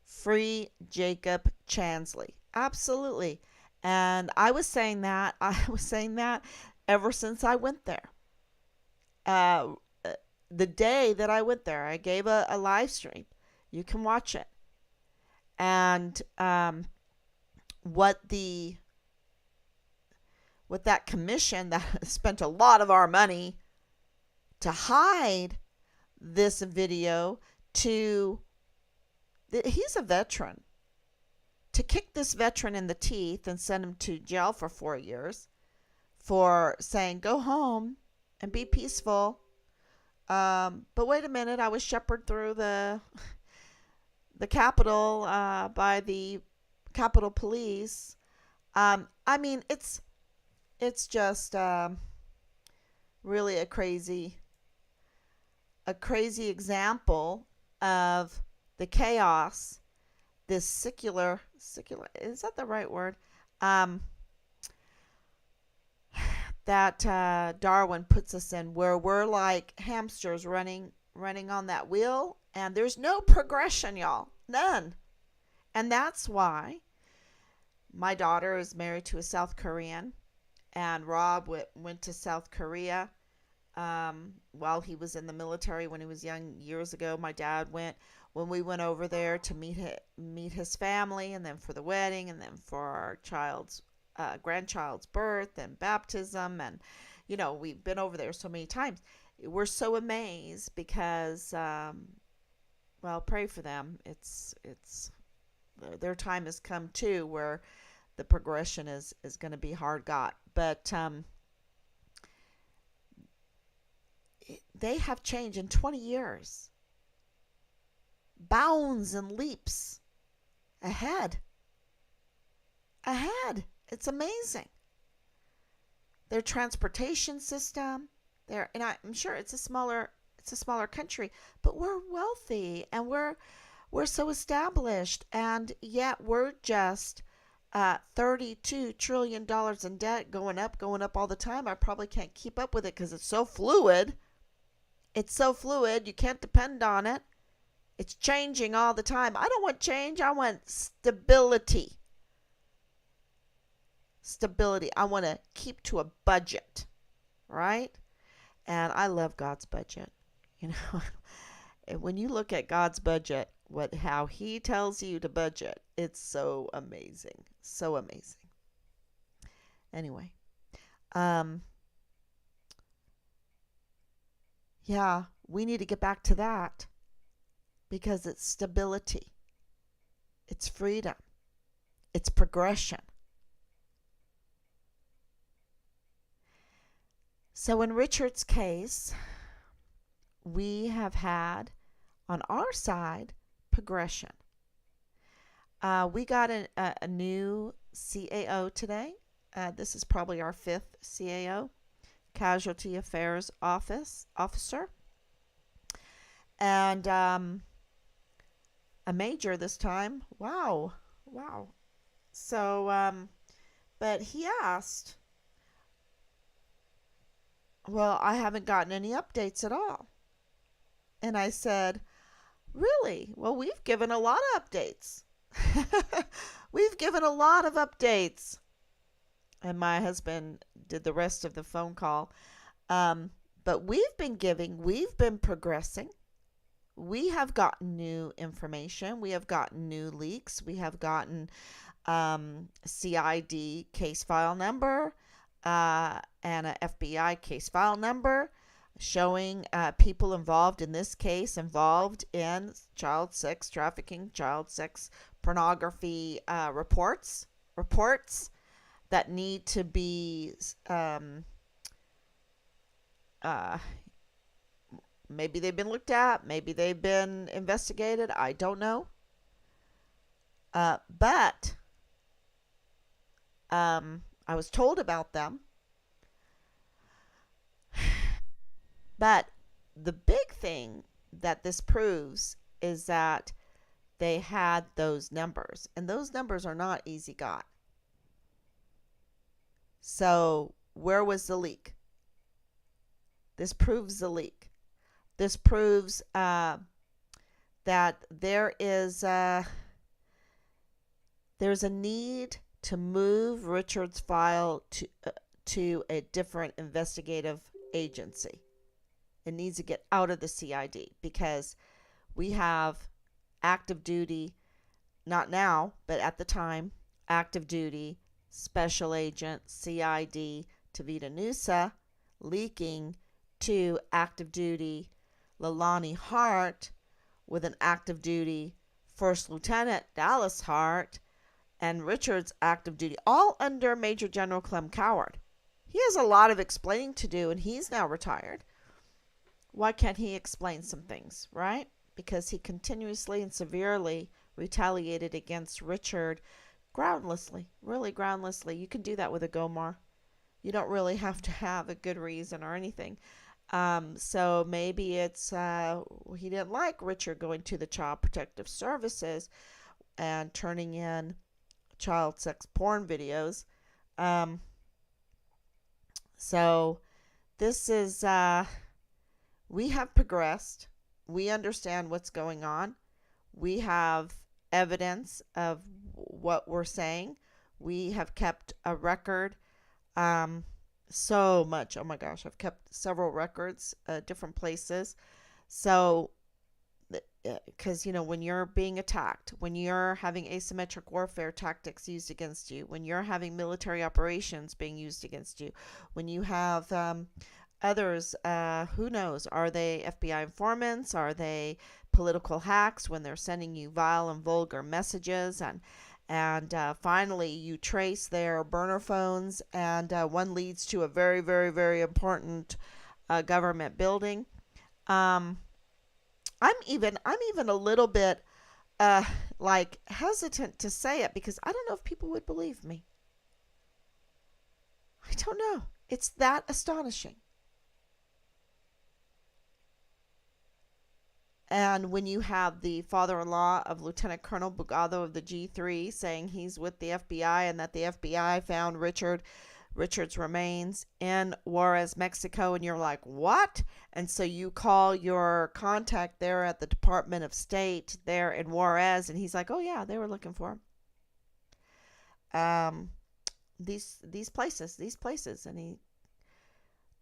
[SPEAKER 1] Free Jacob Chansley. Absolutely. And I was saying that ever since I went there. The day that I went there, I gave a live stream. You can watch it. And what that commission that spent a lot of our money to hide this video he's a veteran. To kick this veteran in the teeth and send him to jail for 4 years for saying, go home and be peaceful. But wait a minute, I was shepherded through the Capitol by the Capitol Police. It's just really a crazy example of the chaos, this secular, is that the right word? That Darwin puts us in, where we're like hamsters running on that wheel, and there's no progression, y'all. None. And that's why my daughter is married to a South Korean, and Rob went to South Korea while he was in the military when he was young years ago. My dad went when we went over there to meet his family, and then for the wedding, and then for our grandchild's birth and baptism. And we've been over there so many times. We're so amazed because pray for them. It's their time has come too, where the progression is going to be hard got. But they have changed in 20 years. Bounds and leaps ahead. It's amazing. Their transportation system, and I'm sure it's a smaller country, but we're wealthy and we're so established, and yet we're just $32 trillion in debt, going up all the time. I probably can't keep up with it because it's so fluid. You can't depend on it. It's changing all the time. I don't want change. I want stability. I want to keep to a budget, right? And I love God's budget. When you look at God's budget, how he tells you to budget. It's so amazing. So amazing. Anyway, um yeah, we need to get back to that because it's stability. It's freedom. It's progression. So in Richard's case, we have had on our side progression. We got a new CAO today. This is probably our 5th CAO, Casualty Affairs Officer. And a major this time. Wow. Wow. So, but he asked, well, I haven't gotten any updates at all. And I said, really? Well, we've given a lot of updates. We've given a lot of updates. And my husband did the rest of the phone call. But we've been progressing. We have gotten new information. We have gotten new leaks. We have gotten CID case file number and an FBI case file number showing people involved in this case, involved in child sex trafficking, child sex pornography reports that need to be maybe they've been looked at, maybe they've been investigated, I don't know. But I was told about them. But the big thing that this proves is that they had those numbers, and those numbers are not easy got. So where was the leak? This proves the leak. This proves that there's a need to move Richard's file to a different investigative agency. It needs to get out of the CID because we have active duty, not now, but at the time, active duty special agent CID Tavita Nusa leaking to active duty Leilani Hart with an active duty First Lieutenant Dallas Hart and Richard's active duty, all under Major General Clem Coward. He has a lot of explaining to do, and he's now retired. Why can't he explain some things, right? Because he continuously and severely retaliated against Richard groundlessly, really groundlessly. You can do that with a GOMAR. You don't really have to have a good reason or anything. So maybe it's he didn't like Richard going to the Child Protective Services and turning in child sex porn videos. So this is, we have progressed. We understand what's going on. We have evidence of what we're saying. We have kept a record. So much. Oh my gosh, I've kept several records, different places. So, because, when you're being attacked, when you're having asymmetric warfare tactics used against you, when you're having military operations being used against you, when you have others, who knows, are they FBI informants? Are they political hacks when they're sending you vile and vulgar messages? And finally, you trace their burner phones, and one leads to a very, very, very important government building. I'm even a little bit hesitant to say it because I don't know if people would believe me. I don't know. It's that astonishing. And when you have the father-in-law of Lieutenant Colonel Bugado of the G3 saying he's with the FBI and that the FBI found Richard's remains in Juarez, Mexico, and you're like, what? And so you call your contact there at the Department of State there in Juarez, and he's like, oh yeah, they were looking for him. These places, and he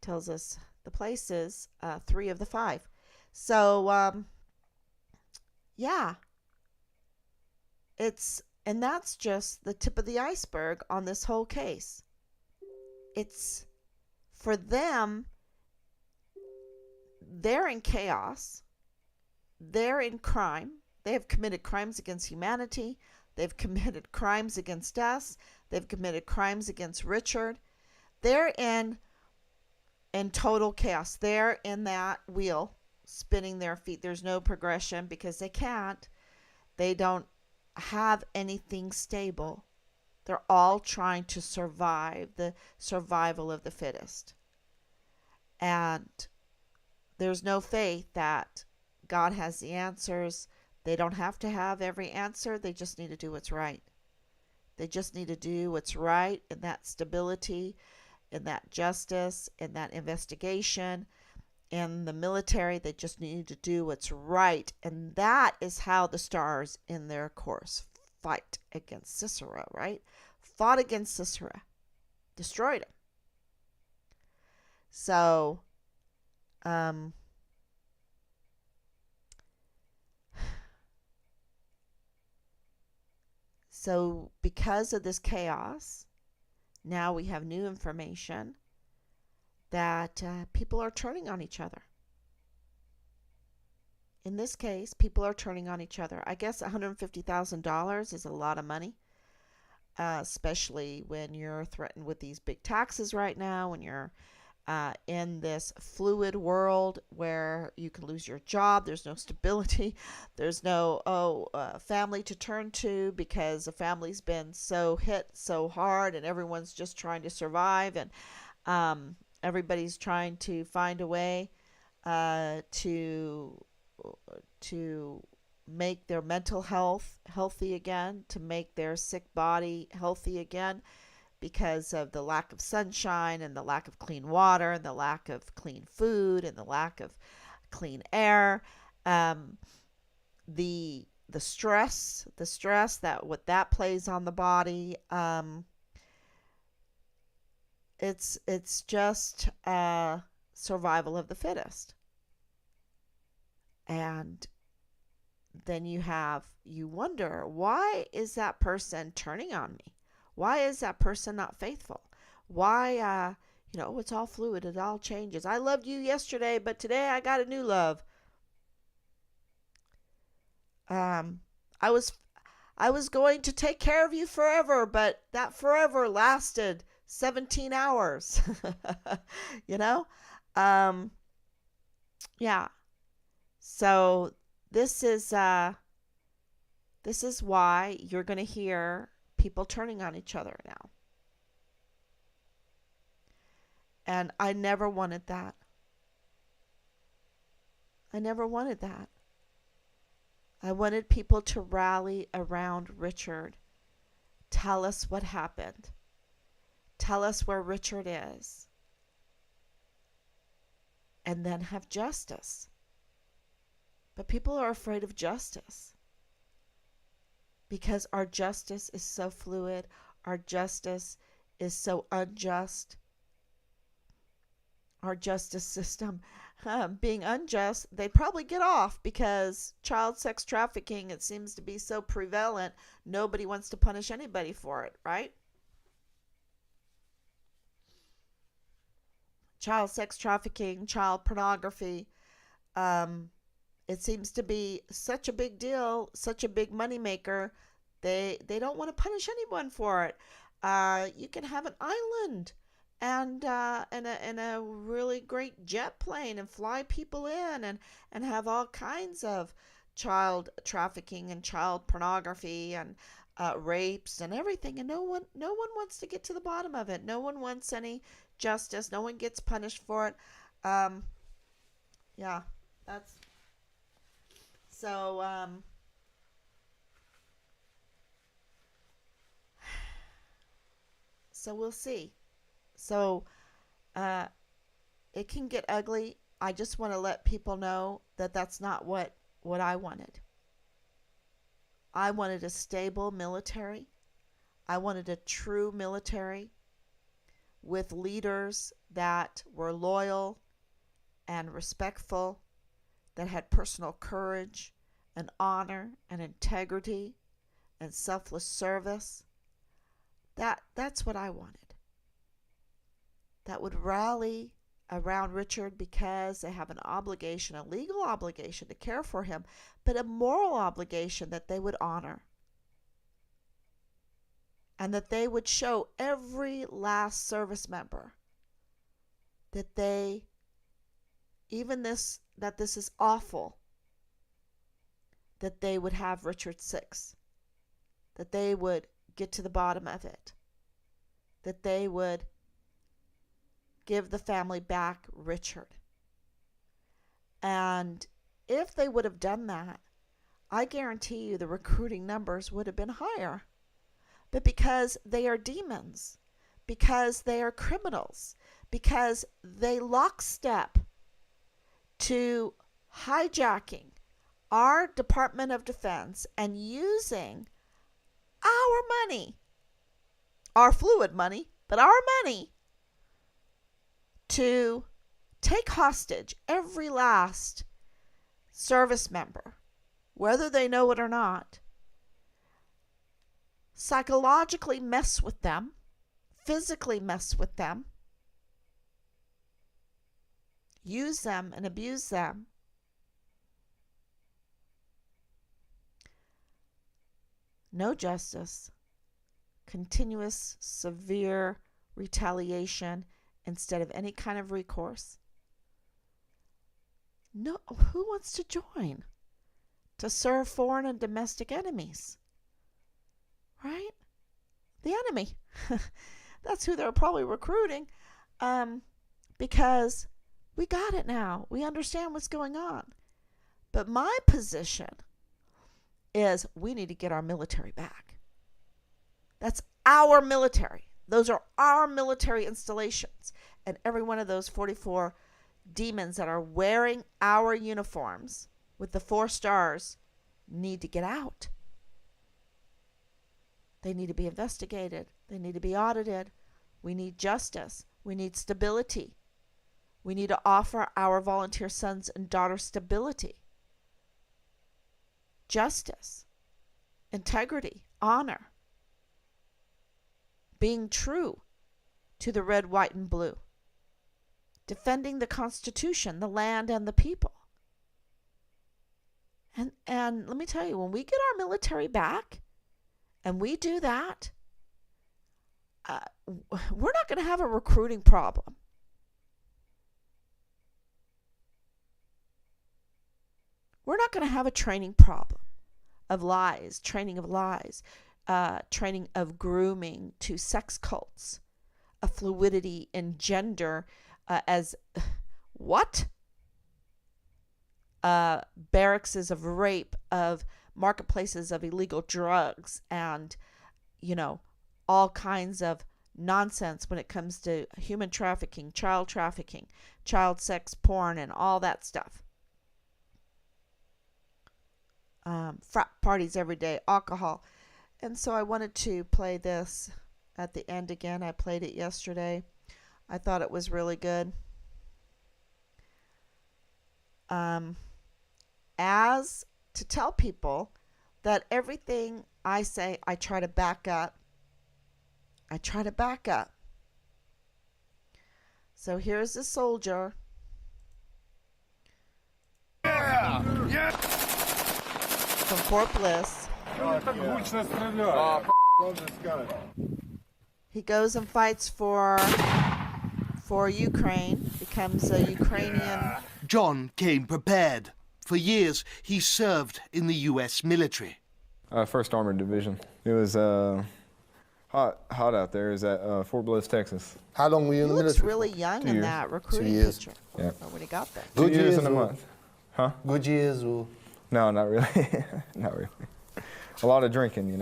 [SPEAKER 1] tells us the places, 3 of the 5. So, yeah, And that's just the tip of the iceberg on this whole case. It's for them, they're in chaos. They're in crime. They have committed crimes against humanity. They've committed crimes against us. They've committed crimes against Richard. They're in total chaos. They're in that wheel, spinning their feet. There's no progression because they can't. They don't have anything stable. They're all trying to survive, the survival of the fittest. And there's no faith that God has the answers. They don't have to have every answer. They just need to do what's right. They just need to do what's right in that stability, in that justice, in that investigation. In the military, they just need to do what's right. And that is how the stars in their course fight against Sisera, right? Fought against Sisera, destroyed him. So, because of this chaos, now we have new information that people are turning on each other. In this case, people are turning on each other. I guess $150,000 is a lot of money, especially when you're threatened with these big taxes right now, when you're in this fluid world where you can lose your job. There's no stability. There's no family to turn to because the family's been so hit so hard and everyone's just trying to survive, and everybody's trying to find a way to make their mental health healthy again, to make their sick body healthy again, because of the lack of sunshine and the lack of clean water and the lack of clean food and the lack of clean air. The stress that what that plays on the body. It's just survival of the fittest. And then you wonder, why is that person turning on me? Why is that person not faithful? Why, it's all fluid. It all changes. I loved you yesterday, but today I got a new love. I was going to take care of you forever, but that forever lasted 17 hours. you know? Yeah. So this is why you're going to hear people turning on each other now. And I never wanted that. I never wanted that. I wanted people to rally around Richard. Tell us what happened. Tell us where Richard is. And then have justice. But people are afraid of justice. Because our justice is so fluid. Our justice is so unjust. Our justice system being unjust, they'd probably get off because child sex trafficking, it seems to be so prevalent. Nobody wants to punish anybody for it, right? Child sex trafficking, child pornography, it seems to be such a big deal, such a big moneymaker. They don't want to punish anyone for it. You can have an island and a really great jet plane and fly people in and have all kinds of child trafficking and child pornography and rapes and everything, and no one wants to get to the bottom of it. No one wants any justice. No one gets punished for it. Yeah, that's so. So we'll see. So it can get ugly. I just want to let people know that that's not what I wanted. I wanted a stable military. I wanted a true military with leaders that were loyal and respectful, that had personal courage and honor and integrity, and selfless service. That's what I wanted. That would rally around Richard because they have an obligation, a legal obligation to care for him, but a moral obligation that they would honor. And that they would show every last service member that this is awful, that they would have Richard 6, that they would get to the bottom of it, that they would give the family back Richard. And if they would have done that, I guarantee you the recruiting numbers would have been higher. But because they are demons, because they are criminals, because they lockstep to hijacking our Department of Defense and using our money, our fluid money, but our money, to take hostage every last service member, whether they know it or not, psychologically mess with them, physically mess with them, use them and abuse them. No justice, continuous, severe retaliation instead of any kind of recourse. No, who wants to join to serve foreign and domestic enemies? Right? The enemy. That's who they're probably recruiting, because we got it now. We understand what's going on. But my position is we need to get our military back. That's our military. Those are our military installations. And every one of those 44 demons that are wearing our uniforms with the 4 stars need to get out. They need to be investigated. They need to be audited. We need justice. We need stability. We need to offer our volunteer sons and daughters stability, justice, integrity, honor, being true to the red, white, and blue, defending the Constitution, the land, and the people. And let me tell you, when we get our military back, and we do that, we're not going to have a recruiting problem. We're not going to have a training problem of lies, training of lies, training of grooming to sex cults, a fluidity in gender as what? Barracks of rape, of marketplaces of illegal drugs, and, all kinds of nonsense when it comes to human trafficking, child sex porn, and all that stuff. Frat parties every day, alcohol. And so I wanted to play this at the end again. I played it yesterday. I thought it was really good. As to tell people that everything I say, I try to back up. So here's a soldier.
[SPEAKER 2] Yeah!
[SPEAKER 1] From Fort Bliss. He goes and fights for Ukraine, becomes a Ukrainian.
[SPEAKER 3] John came prepared. For years, he served in the U.S. military.
[SPEAKER 2] 1st Armored Division. It was hot out there. It was at Fort Bliss, Texas.
[SPEAKER 4] How long were you in the military?
[SPEAKER 1] He looks really young in that recruiting picture.
[SPEAKER 2] Yeah.
[SPEAKER 1] When he got there.
[SPEAKER 2] 2 years and a month. Huh?
[SPEAKER 4] Good years or?
[SPEAKER 2] No, not really. Not really. A lot of drinking,
[SPEAKER 4] In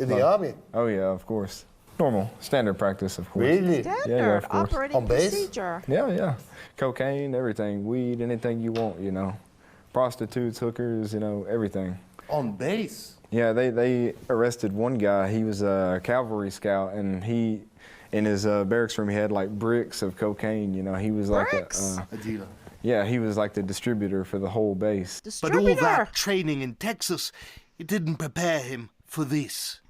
[SPEAKER 4] the Army?
[SPEAKER 2] Oh, yeah, of course. Normal, standard practice, of course.
[SPEAKER 4] Really?
[SPEAKER 1] Standard
[SPEAKER 2] Yeah, of course.
[SPEAKER 1] operating
[SPEAKER 4] On base?
[SPEAKER 1] procedure.
[SPEAKER 2] Yeah. Cocaine, everything. Weed, anything you want, Prostitutes, hookers, everything.
[SPEAKER 4] On base?
[SPEAKER 2] Yeah, they arrested one guy. He was a cavalry scout, and he, in his barracks room, he had like bricks of cocaine. He was like
[SPEAKER 4] a dealer.
[SPEAKER 2] Yeah, he was like the distributor for the whole base.
[SPEAKER 3] But all that training in Texas, it didn't prepare him for this.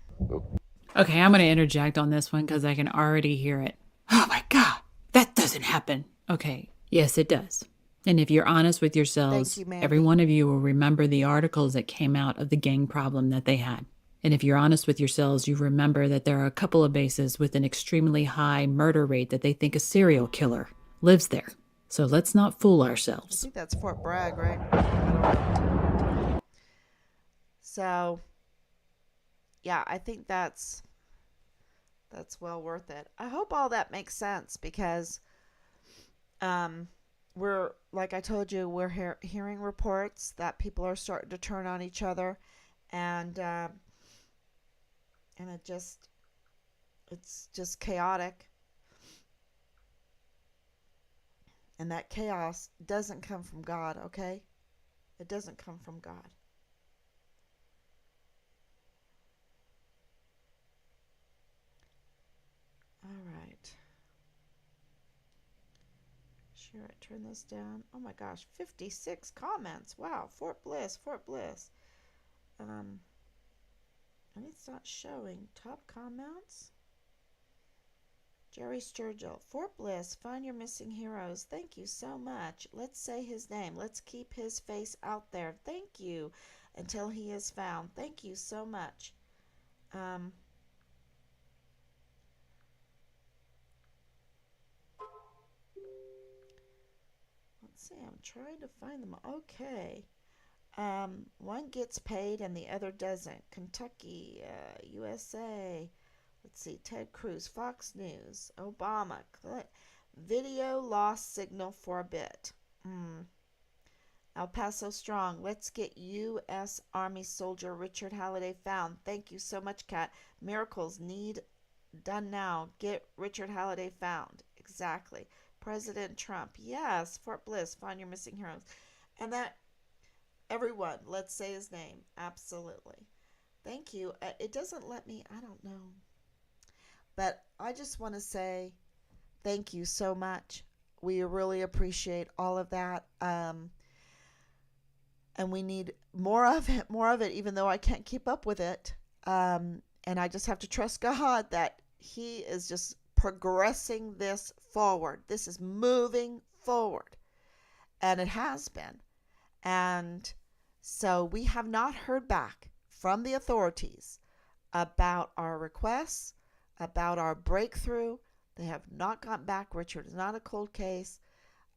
[SPEAKER 5] Okay, I'm going to interject on this one because I can already hear it. Oh my God, that doesn't happen. Okay, yes, it does. And if you're honest with yourselves,
[SPEAKER 1] Thank you, Mandy.
[SPEAKER 5] every one of you will remember the articles that came out of the gang problem that they had. And if you're honest with yourselves, you remember that there are a couple of bases with an extremely high murder rate that they think a serial killer lives there. So let's not fool
[SPEAKER 1] I
[SPEAKER 5] ourselves.
[SPEAKER 1] think that's Fort Bragg, right? I don't know. So, yeah, I think that's well worth it. I hope all that makes sense because we're, like I told you, we're hearing reports that people are starting to turn on each other, and it's just chaotic. And that chaos doesn't come from God, okay? It doesn't come from God. All right. Sure, I turn this down. Oh my gosh, 56 comments. Wow, Fort Bliss. And it's not showing top comments. Jerry Sturgill, Fort Bliss, find your missing heroes. Thank you so much. Let's say his name. Let's keep his face out there. Thank you until he is found. Thank you so much. Let's see, I'm trying to find them. Okay. One gets paid and the other doesn't. Kentucky, USA. Let's see, Ted Cruz, Fox News, Obama. Video lost signal for a bit. El Paso Strong. Let's get U.S. Army soldier Richard Halliday found. Thank you so much, Kat. Miracles need done now. Get Richard Halliday found. Exactly. President Trump. Yes. Fort Bliss. Find your missing heroes. And that, everyone, let's say his name. Absolutely. Thank you. It doesn't let me, I don't know. But I just want to say thank you so much. We really appreciate all of that. And we need more of it, even though I can't keep up with it. And I just have to trust God that He is just progressing this forward. This is moving forward. And it has been. And so we have not heard back from the authorities about our requests, about our breakthrough. They have not gotten back. Richard is not a cold case.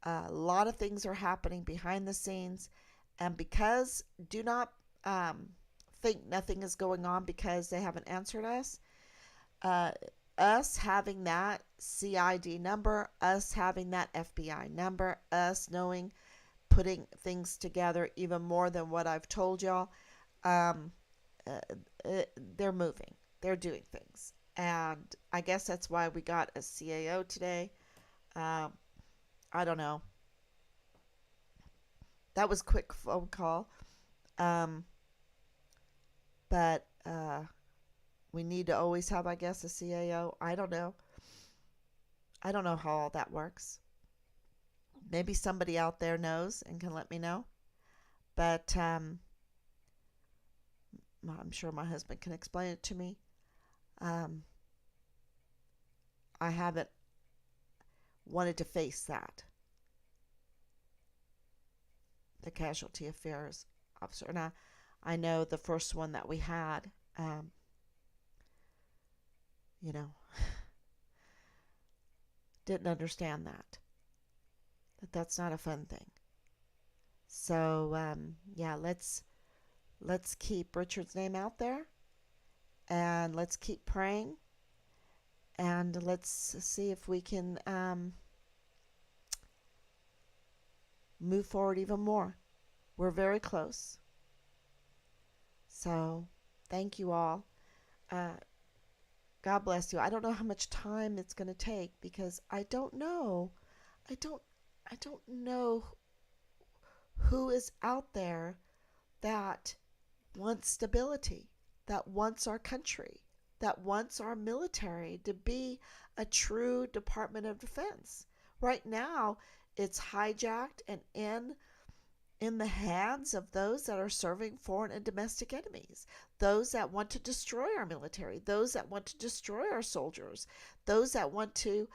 [SPEAKER 1] A lot of things are happening behind the scenes. And because, do not think nothing is going on because they haven't answered us. Us having that CID number, us having that FBI number, us knowing, putting things together even more than what I've told y'all, they're moving. They're doing things. And I guess that's why we got a CAO today. I don't know. That was a quick phone call. But we need to always have, I guess, a CAO. I don't know. I don't know how all that works. Maybe somebody out there knows and can let me know. But I'm sure my husband can explain it to me. I haven't wanted to face that. The casualty affairs officer. And I know the first one that we had, didn't understand that that's not a fun thing. So yeah, let's keep Richard's name out there, and let's keep praying, and let's see if we can move forward even more. We're very close. So thank you all. God bless you. I don't know how much time it's going to take because I don't know. I don't know who is out there that wants stability, that wants our country, that wants our military to be a true Department of Defense. Right now, it's hijacked and in in the hands of those that are serving foreign and domestic enemies, those that want to destroy our military, those that want to destroy our soldiers, those that want to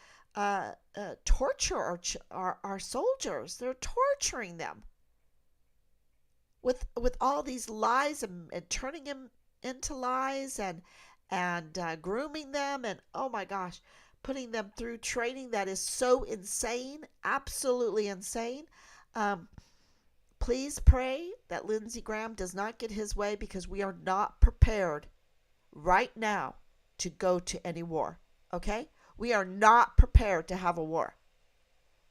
[SPEAKER 1] torture our soldiers. They're torturing them with all these lies and turning them into lies and grooming them, and oh my gosh, putting them through training that is so insane, absolutely insane. Please pray that Lindsey Graham does not get his way, because we are not prepared right now to go to any war. Okay? We are not prepared to have a war.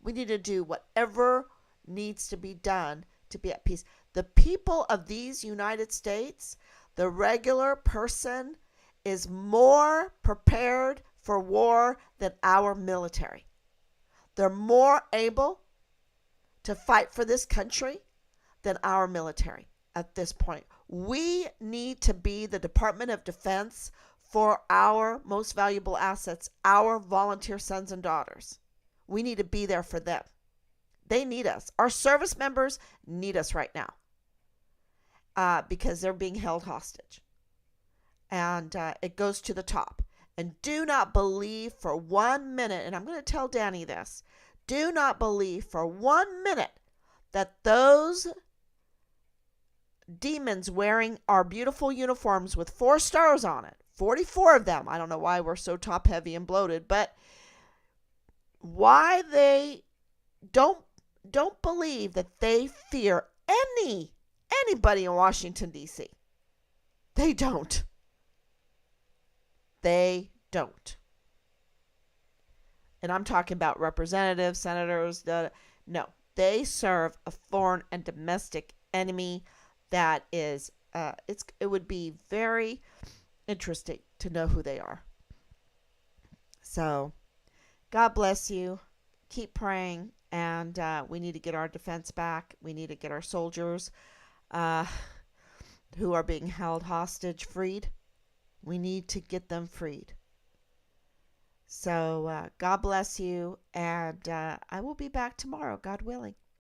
[SPEAKER 1] We need to do whatever needs to be done to be at peace. The people of these United States, the regular person, is more prepared for war than our military. They're more able to fight for this country than our military at this point. We need to be the Department of Defense for our most valuable assets, our volunteer sons and daughters. We need to be there for them. They need us. Our service members need us right now because they're being held hostage. And it goes to the top. And do not believe for 1 minute, and I'm going to tell Danny this, do not believe for 1 minute that those demons wearing our beautiful uniforms with 4 stars on it, 44 of them, I don't know why we're so top heavy and bloated, but why they don't believe that they fear anybody in Washington, D.C. They don't. They don't. And I'm talking about representatives, senators. No, they serve a foreign and domestic enemy that is, it would be very interesting to know who they are. So, God bless you. Keep praying. And we need to get our defense back. We need to get our soldiers who are being held hostage freed. We need to get them freed. So God bless you. And I will be back tomorrow, God willing.